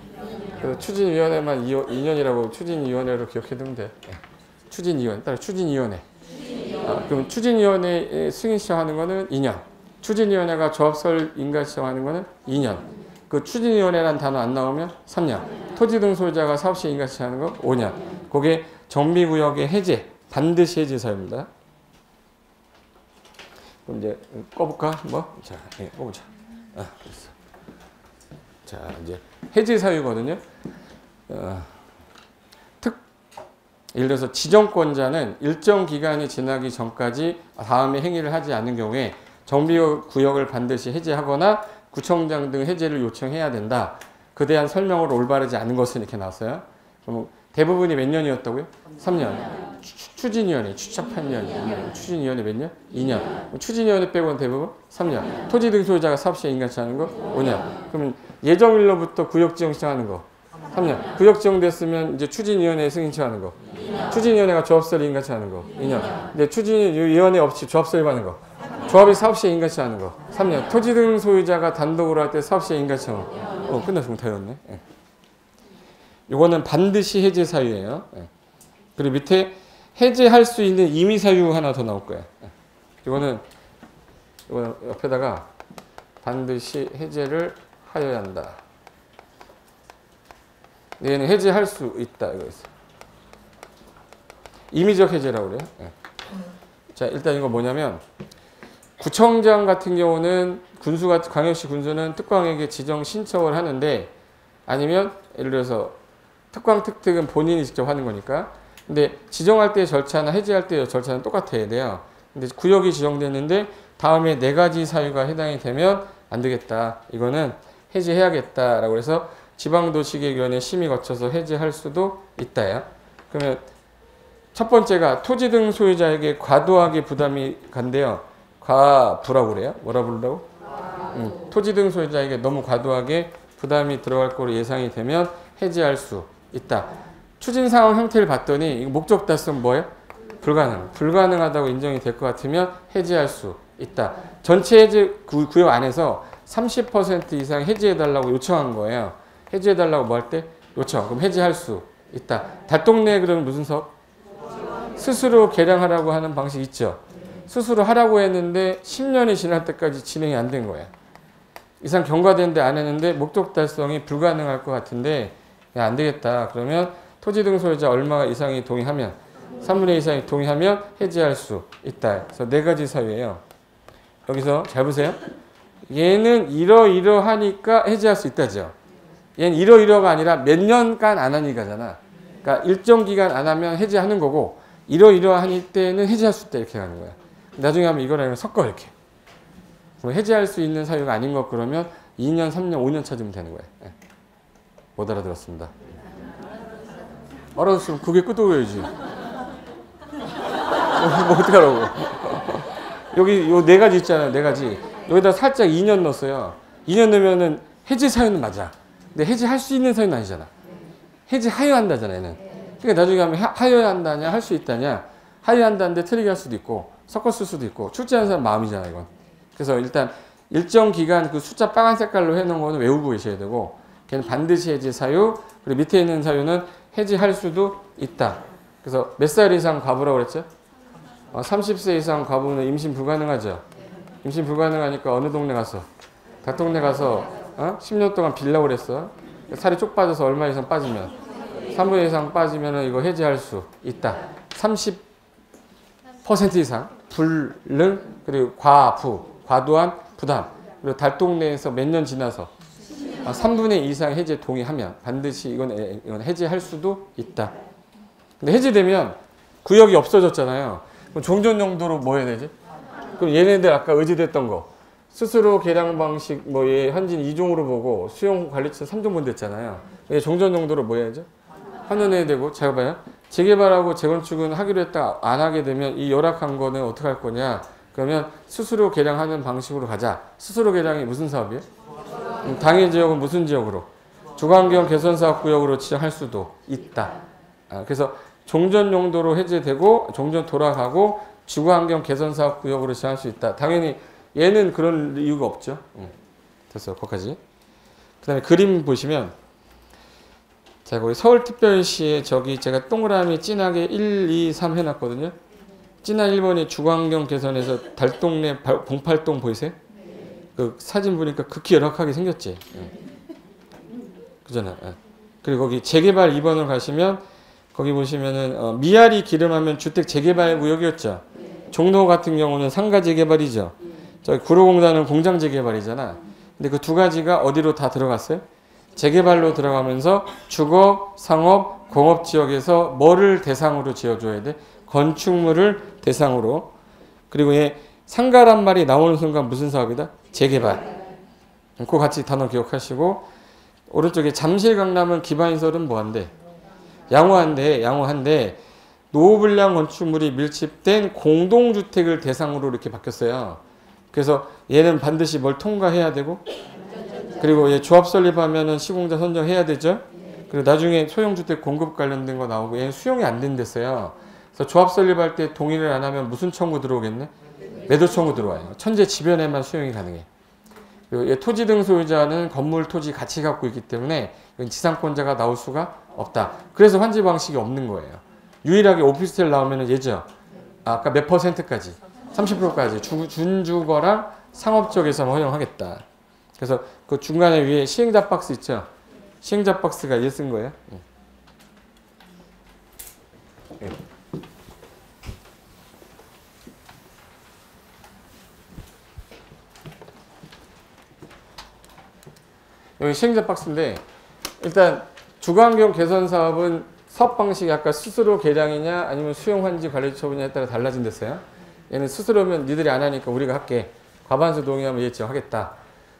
그래서 추진위원회만 2년이라고 추진위원회로 기억해두면 돼. 추진위원회, 따라 추진위원회. 그럼 추진위원회 승인 시청하는 거는 2년. 추진위원회가 조합설 인가 시청하는 거는 2년. 그 추진위원회라는 단어 안 나오면 3년. 토지 등 소유자가 사업시 인가 시청하는 거 5년. 그게 정비구역의 해제, 반드시 해제 사유입니다. 그럼 이제 꺼볼까? 뭐? 자, 꺼보자. 됐어. 자, 이제 해제 사유거든요. 예를 들어서 지정권자는 일정 기간이 지나기 전까지 다음에 행위를 하지 않는 경우에 정비구역을 반드시 해제하거나 구청장 등 해제를 요청해야 된다. 그에 대한 설명으로 올바르지 않은 것은 이렇게 나왔어요. 그럼 대부분이 몇 년이었다고요? 3년. 추진위원회, 추적판위원회, 추진위원회 몇 년? 2년. 추진위원회 빼고는 대부분 3년. 토지 등 소유자가 사업시에 인가시하는 거 5년. 그러면 예정일로부터 구역 지정 시작하는 거 3년. 구역 지정됐으면 이제 추진위원회 승인 시하는 거. 추진위원회가 조합설립 인가시하는 거 2년. 근데 추진위원회 없이 조합설립하는 거 조합이 사업시에 인가치 하는 거. 3년. 토지 등 소유자가 단독으로 할 때 사업시에 인가치 하는 거. 끝났으면 다였네. 예. 요거는 반드시 해제 사유예요. 예. 그리고 밑에 해제할 수 있는 임의 사유 하나 더 나올 거예요. 예. 이거는 옆에다가 반드시 해제를 하여야 한다. 얘는 해제할 수 있다. 이거 있어. 임의적 해제라고 그래요. 예. 자, 일단 이거 뭐냐면 구청장 같은 경우는 광역시 군수는 특광에게 지정 신청을 하는데 아니면 예를 들어서 특광 특특은 본인이 직접 하는 거니까. 근데 지정할 때 절차나 해제할 때 절차는 똑같아야 돼요. 근데 구역이 지정됐는데 다음에 4가지 사유가 해당이 되면 안 되겠다. 이거는 해제해야겠다라고 해서 지방도시계획위원회 심의 거쳐서 해제할 수도 있다요. 그러면 첫 번째가 토지 등 소유자에게 과도하게 부담이 간대요. 과부라고 그래요. 뭐라 부르라고? 토지 등 소유자에게 너무 과도하게 부담이 들어갈 거로 예상이 되면 해제할 수 있다. 추진 상황 형태를 봤더니 목적 달성 뭐예요? 불가능하다고 인정이 될 것 같으면 해제할 수 있다. 전체 해제 구역 안에서 30% 이상 해제해달라고 요청한 거예요. 해제해달라고 뭐 할 때? 요청. 그럼 해제할 수 있다. 달동네 그러면 무슨 사업? 스스로 개량하라고 하는 방식 있죠. 스스로 하라고 했는데 10년이 지날 때까지 진행이 안 된 거예요. 이상 경과된데 안 했는데 목적 달성이 불가능할 것 같은데 야, 안 되겠다. 그러면 토지 등 소유자 얼마 이상이 동의하면 3분의 2 이상이 동의하면 해제할 수 있다. 그래서 4가지 사유예요. 여기서 잘 보세요. 얘는 이러이러하니까 해제할 수 있다죠. 얘는 이러이러가 아니라 몇 년간 안 하니까잖아. 그러니까 일정 기간 안 하면 해제하는 거고 이러이러할 때는 해제할 수 있다 이렇게 가는 거야. 나중에 하면 이거랑 섞어 이렇게. 해제할 수 있는 사유가 아닌 것 그러면 2년, 3년, 5년 찾으면 되는 거예요. 네. 못 알아들었습니다. 알아들었으면 그게 끄덕여야지. 뭐 어떡하라고. 여기 요 4가지 있잖아요. 4가지. 여기다 살짝 2년 넣었어요. 2년 넣으면은 해제 사유는 맞아. 근데 해제할 수 있는 사유는 아니잖아. 해제하여야 한다잖아, 얘는. 그러니까 나중에 하면 하여야 한다냐, 할 수 있다냐. 하여야 한다는데 틀리게 할 수도 있고, 섞었을 수도 있고, 출제하는 사람 마음이잖아, 이건. 그래서 일단 일정 기간 그 숫자 빨간 색깔로 해놓은 거는 외우고 계셔야 되고, 걔는 반드시 해제 사유, 그리고 밑에 있는 사유는 해제할 수도 있다. 그래서 몇 살 이상 과부라고 그랬죠? 30세 이상 과부는 임신 불가능하죠. 임신 불가능하니까 어느 동네 가서? 닭동네 가서 10년 동안 빌라고 그랬어. 살이 쪽 빠져서 얼마 이상 빠지면 3분의 1 이상 빠지면 이거 해제할 수 있다. 30% 이상 불능 그리고 과도한 부담 그리고 달동네에서 몇 년 지나서 3분의 2 이상 해제 동의하면 반드시 이건 해제할 수도 있다. 근데 해제되면 구역이 없어졌잖아요. 그럼 종전 용도로 뭐 해야 되지? 그럼 얘네들 아까 의지됐던 거 스스로 개량 방식 얘 한진 2종으로 보고 수용 관리처 3종분 됐잖아요. 종전 용도로 뭐 해야죠? 환원해야 되고 잘 봐요. 재개발하고 재건축은 하기로 했다 안 하게 되면 이 열악한 거는 어떻게 할 거냐? 그러면 스스로 개량하는 방식으로 가자. 스스로 개량이 무슨 사업이에요? 당해 지역은 무슨 지역으로? 주거환경 개선사업구역으로 지정할 수도 있다. 그래서 종전 용도로 해제되고 종전 돌아가고 주거환경 개선사업구역으로 지정할 수 있다. 당연히 얘는 그런 이유가 없죠. 됐어, 거기까지. 그 다음에 그림 보시면 자, 거기 서울특별시에 저기 제가 동그라미 진하게 1, 2, 3 해놨거든요. 진한 1번이 주거환경 개선에서 달동네 봉팔동 보이세요? 그 사진 보니까 극히 열악하게 생겼지. 그잖아. 그리고 거기 재개발 2번으로 가시면 거기 보시면은 미아리 기름하면 주택 재개발 구역이었죠. 종로 같은 경우는 상가 재개발이죠. 저기 구로공단은 공장 재개발이잖아. 근데 그 2가지가 어디로 다 들어갔어요? 재개발로 들어가면서 주거, 상업, 공업지역에서 뭐를 대상으로 지어줘야 돼? 건축물을 대상으로. 그리고 얘 상가란 말이 나오는 순간 무슨 사업이다? 재개발. 그거 같이 단어 기억하시고 오른쪽에 잠실 강남은 기반시설은 뭐한데? 양호한데 노후불량 건축물이 밀집된 공동주택을 대상으로 이렇게 바뀌었어요. 그래서 얘는 반드시 뭘 통과해야 되고 그리고 얘 조합 설립하면은 시공자 선정해야 되죠. 그리고 나중에 소형주택 공급 관련된 거 나오고 얘는 수용이 안 된댔어요. 그래서 조합 설립할 때 동의를 안 하면 무슨 청구 들어오겠네? 매도 청구 들어와요. 천재 지변에만 수용이 가능해. 그리고 토지 등 소유자는 건물, 토지 같이 갖고 있기 때문에 지상권자가 나올 수가 없다. 그래서 환지 방식이 없는 거예요. 유일하게 오피스텔 나오면 얘죠. 아까 몇 %까지? 30%까지 준주거랑 상업적에서만 허용하겠다. 그래서 그 중간에 위에 시행자 박스 있죠. 시행자 박스가 얘 쓴 거예요. 여기 시행자 박스인데 일단 주거환경 개선 사업은 사업 방식이 아까 스스로 개량이냐 아니면 수용 환지 관리 처분에 따라 달라진댔어요. 얘는 스스로면 니들이 안 하니까 우리가 할게. 과반수 동의하면 얘 지정하겠다.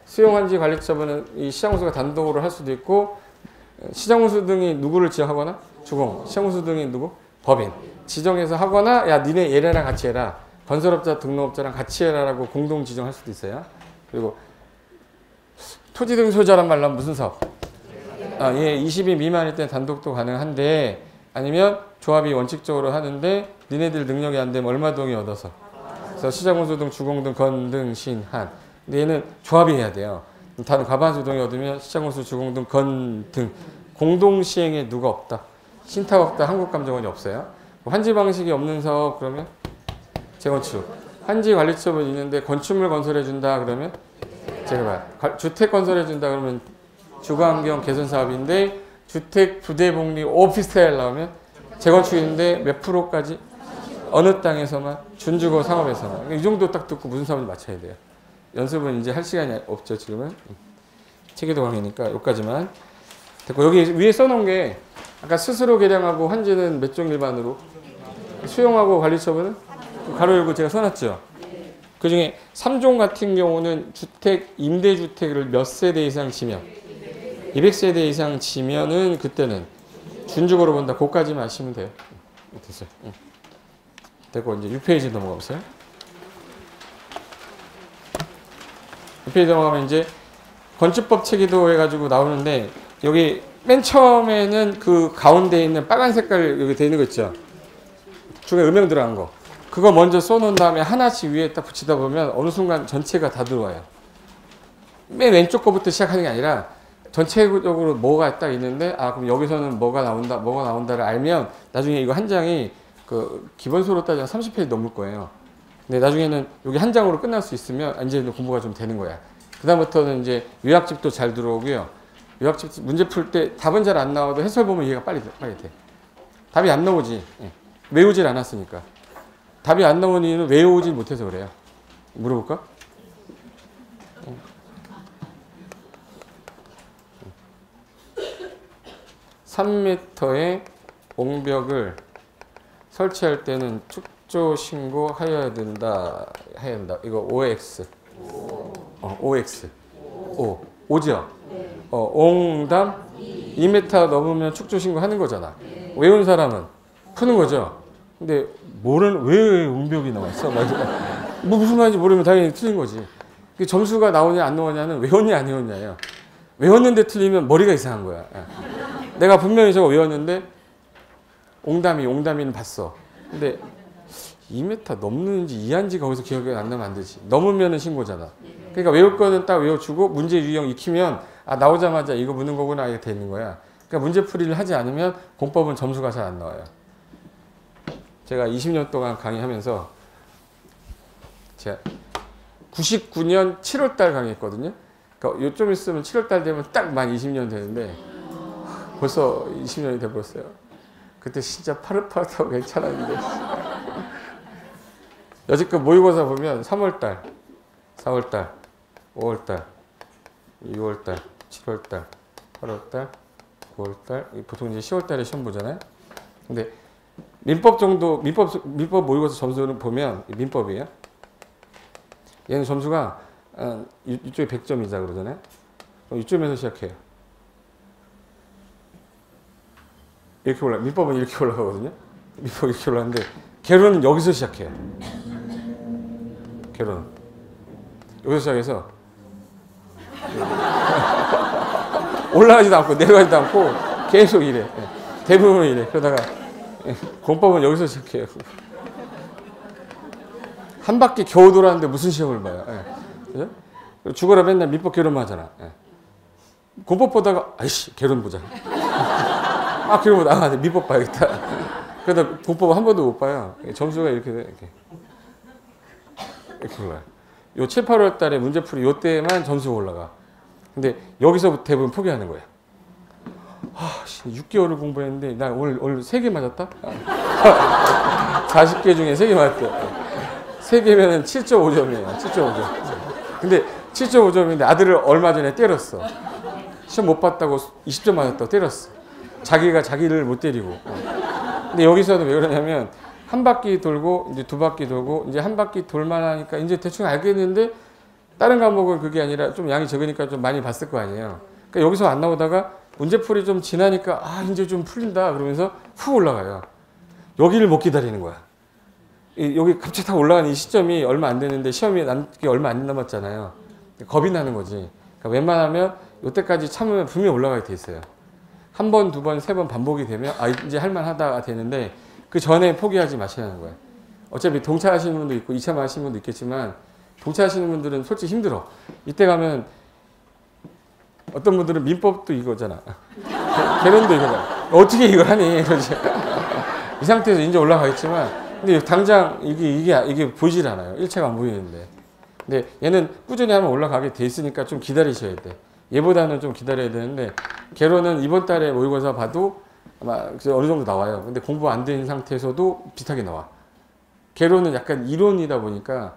수용 환지 관리 처분은 이 시장군수가 단독으로 할 수도 있고 시장군수 등이 누구를 지정하거나 주공, 시장군수 등이 누구? 법인 지정해서 하거나 야 니네 얘네랑 같이 해라. 건설업자 등록업자랑 같이 해라라고 공동 지정할 수도 있어요. 그리고 토지 등 소유자란 말 나오면 무슨 사업? 예, 20인 미만일 때 단독도 가능한데 아니면 조합이 원칙적으로 하는데 니네들 능력이 안 되면 얼마 동의 얻어서 그래서 시장군수 등 주공 등 건 등 신 한 근데 얘는 조합이 해야 돼요. 다른 과반수 동의 얻으면 시장군수 주공 등 건 등 공동 시행에 누가 없다. 신탁 없다. 한국감정원이 없어요. 환지 방식이 없는 사업 그러면 재건축 환지 관리처분 있는데 건축물 건설해 준다 그러면 재개발 주택 건설해 준다 그러면 주거환경 개선 사업인데 주택 부대복리 오피스텔 나오면 재건축인데 몇 프로까지 어느 땅에서만 준주거 상업에서만 이 정도 딱 듣고 무슨 사업인지 맞춰야 돼요. 연습은 이제 할 시간이 없죠. 지금은 체계도 강의니까 여기까지만 됐고 여기 위에 써놓은 게 아까 스스로 개량하고 환지는 몇 종 일반으로 수용하고 관리처분은 가로 열고 제가 써놨죠. 그 중에 3종 같은 경우는 주택 임대주택을 몇 세대 이상 지면 200세대 이상 지면은 그때는 준주거로 본다. 그거까지만 아시면 돼요. 됐어요. 됐고 이제 6페이지 넘어가 보세요. 6페이지 넘어가면 이제 건축법 체계도 해가지고 나오는데 여기 맨 처음에는 그 가운데 있는 빨간 색깔 여기 돼 있는 거 있죠. 중에 음영 들어간 거. 그거 먼저 써놓은 다음에 하나씩 위에 딱 붙이다 보면 어느 순간 전체가 다 들어와요. 맨 왼쪽 거부터 시작하는 게 아니라 전체적으로 뭐가 딱 있는데 아 그럼 여기서는 뭐가 나온다를 알면 나중에 이거 한 장이 그 기본소로 따지면 30페이지 넘을 거예요. 근데 나중에는 여기 한 장으로 끝날 수 있으면 이제 공부가 좀 되는 거야. 그 다음부터는 이제 요약집도 잘 들어오고요. 요약집 문제 풀 때 답은 잘 안 나와도 해설 보면 이해가 빨리 돼. 답이 안 나오지. 외우질 않았으니까. 답이 안 나오는 이유는 외우질 못해서 그래요. 물어볼까? 3m의 옹벽을 설치할 때는 축조 신고하여야 된다. 이거 OX. OX. 오죠? 옹담 2m 넘으면 축조 신고하는 거잖아. 외운 사람은 푸는 거죠. 근데 왜 옹벽이 나와 있어? 뭐 무슨 말인지 모르면 당연히 틀린 거지. 점수가 나오냐 안 나오냐는 외웠냐 안 외웠냐예요. 외웠는데 틀리면 머리가 이상한 거야. 내가 분명히 저거 외웠는데 옹담이는 봤어. 근데 2m 넘는지 이한지 거기서 기억이 안 나면 안 되지. 넘으면은 신고잖아. 그러니까 외울 거는 딱 외워주고 문제 유형 익히면 아 나오자마자 이거 묻는 거구나 이게 되는 거야. 그러니까 문제 풀이를 하지 않으면 공법은 점수가 잘 안 나와요. 제가 20년 동안 강의하면서 제가 99년 7월달 강의했거든요. 그러니까 요점 있으면 7월달 되면 딱 만 20년 되는데 벌써 20년이 돼버렸어요. 그때 진짜 파릇파릇하고 괜찮았는데 여지껏 모의고사 보면 3월달, 4월달, 5월달, 6월달, 7월달, 8월달, 9월달 보통 이제 10월달에 시험 보잖아요. 근데 민법 모의고사 점수를 보면 민법이에요. 얘는 점수가 이쪽에 100점이자 그러잖아요. 이쪽에서 시작해요. 이렇게 민법은 이렇게 올라가거든요. 민법이 이렇게 올라가는데 개론은 여기서 시작해요. 개론은 여기서 시작해서 올라가지도 않고 내려가지도 않고 계속 이래. 대부분 이래. 그러다가 공법은 여기서 시작해요. 한 바퀴 겨우 돌았는데 무슨 시험을 봐요. 예. 그죠? 죽어라 맨날 민법 개론만 하잖아. 예. 공법 보다가 아이씨 개론 보자. 아 개론 보다 아 민법 봐야겠다. 그러다 공법 한 번도 못 봐요. 점수가 이렇게 올라요. 요 7, 8월 달에 문제풀이 요 때만 점수가 올라가. 근데 여기서부터 대부분 포기하는 거예요. 6개월을 공부했는데 나 오늘 3개 맞았다? 40개 중에 3개 맞았대. 3개면은 7.5점이에요. 7.5점. 근데 7.5점인데 아들을 얼마 전에 때렸어. 시험 못 봤다고 20점 맞았다고 때렸어. 자기가 자기를 못 때리고. 근데 여기서도 왜 그러냐면 한 바퀴 돌고 이제 2바퀴 돌고 이제 한 바퀴 돌만하니까 이제 대충 알겠는데 다른 과목은 그게 아니라 좀 양이 적으니까 좀 많이 봤을 거 아니에요. 그러니까 여기서 안 나오다가 문제풀이 좀 지나니까 아 이제 좀 풀린다 그러면서 훅 올라가요. 여기를 못 기다리는 거야. 여기 갑자기 다 올라가는 이 시점이 얼마 안 되는데 시험이 남기 얼마 안 남았잖아요. 겁이 나는 거지. 그러니까 웬만하면 이때까지 참으면 분명히 올라가게 돼 있어요. 한 번, 2번, 3번 반복이 되면 아 이제 할만하다 되는데 그 전에 포기하지 마시라는 거예요. 어차피 동차하시는 분도 있고 2차 하시는 분도 있겠지만 동차하시는 분들은 솔직히 힘들어. 이때 가면 어떤 분들은 민법도 이거잖아. 개론도 이거잖아. 어떻게 이걸 하니? 그렇지. 이 상태에서 이제 올라가겠지만 근데 당장 이게 보이질 않아요. 1차가 안 보이는데. 근데 얘는 꾸준히 하면 올라가게 돼 있으니까 좀 기다리셔야 돼. 얘보다는 좀 기다려야 되는데 개론은 이번 달에 모의고사 봐도 아마 어느 정도 나와요. 근데 공부 안 된 상태에서도 비슷하게 나와. 개론은 약간 이론이다 보니까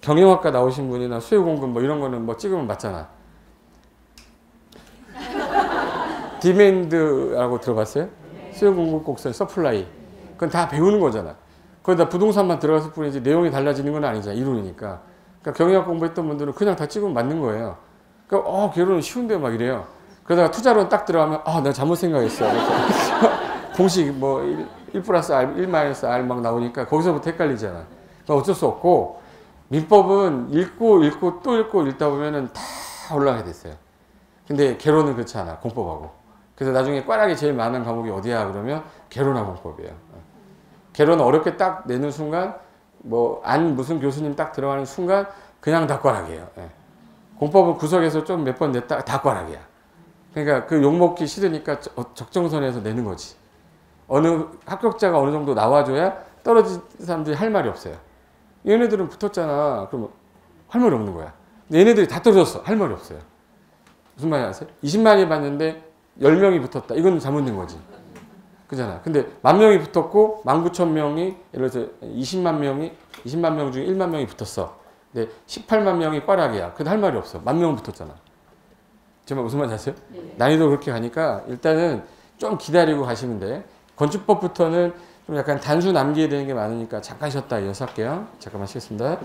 경영학과 나오신 분이나 수요공급 뭐 이런 거는 뭐 찍으면 맞잖아. 디맨드라고 들어봤어요? 수요공급 곡선 서플라이. 그건 다 배우는 거잖아. 거기다 부동산만 들어갔을 뿐이지 내용이 달라지는 건 아니잖아. 이론이니까. 그러니까 경영학 공부했던 분들은 그냥 다 찍으면 맞는 거예요. 그러니까 개론은 쉬운데 막 이래요. 그러다가 투자론 딱 들어가면 내가 잘못 생각했어. 공식 뭐 1 플러스 R, 1 마이너스 R 막 나오니까 거기서부터 헷갈리잖아. 그러니까 어쩔 수 없고 민법은 읽고 또 읽고 읽다 보면은 다 올라가게 됐어요. 근데 개론은 그렇지 않아. 공법하고. 그래서 나중에 꽈락이 제일 많은 과목이 어디야 그러면 개론하고 공법이에요. 개론은 어렵게 딱 내는 순간 뭐 무슨 교수님 딱 들어가는 순간 그냥 다 꽈락이에요. 공법은 구석에서 좀 몇 번 냈다가 다 꽈락이야. 그러니까 그 욕먹기 싫으니까 적정선에서 내는 거지. 어느 합격자가 어느 정도 나와줘야 떨어진 사람들이 할 말이 없어요. 얘네들은 붙었잖아. 그러면 할 말이 없는 거야. 근데 얘네들이 다 떨어졌어. 할 말이 없어요. 무슨 말인지 아세요? 20만이 봤는데 10명이 붙었다. 이건 잘못된 거지. 그잖아. 근데 10,000명이 붙었고 19,000명이 예를 들어서 20만 명 중에 1만 명이 붙었어. 근데 18만 명이 꽈락이야. 그래도 할 말이 없어. 10,000명 붙었잖아. 정말 무슨 말인지 아세요? 난이도 그렇게 가니까 일단은 좀 기다리고 가시면 돼. 건축법부터는 좀 약간 단수 남기게 되는 게 많으니까 잠깐 쉬었다 이어서 할게요. 잠깐만 쉬겠습니다.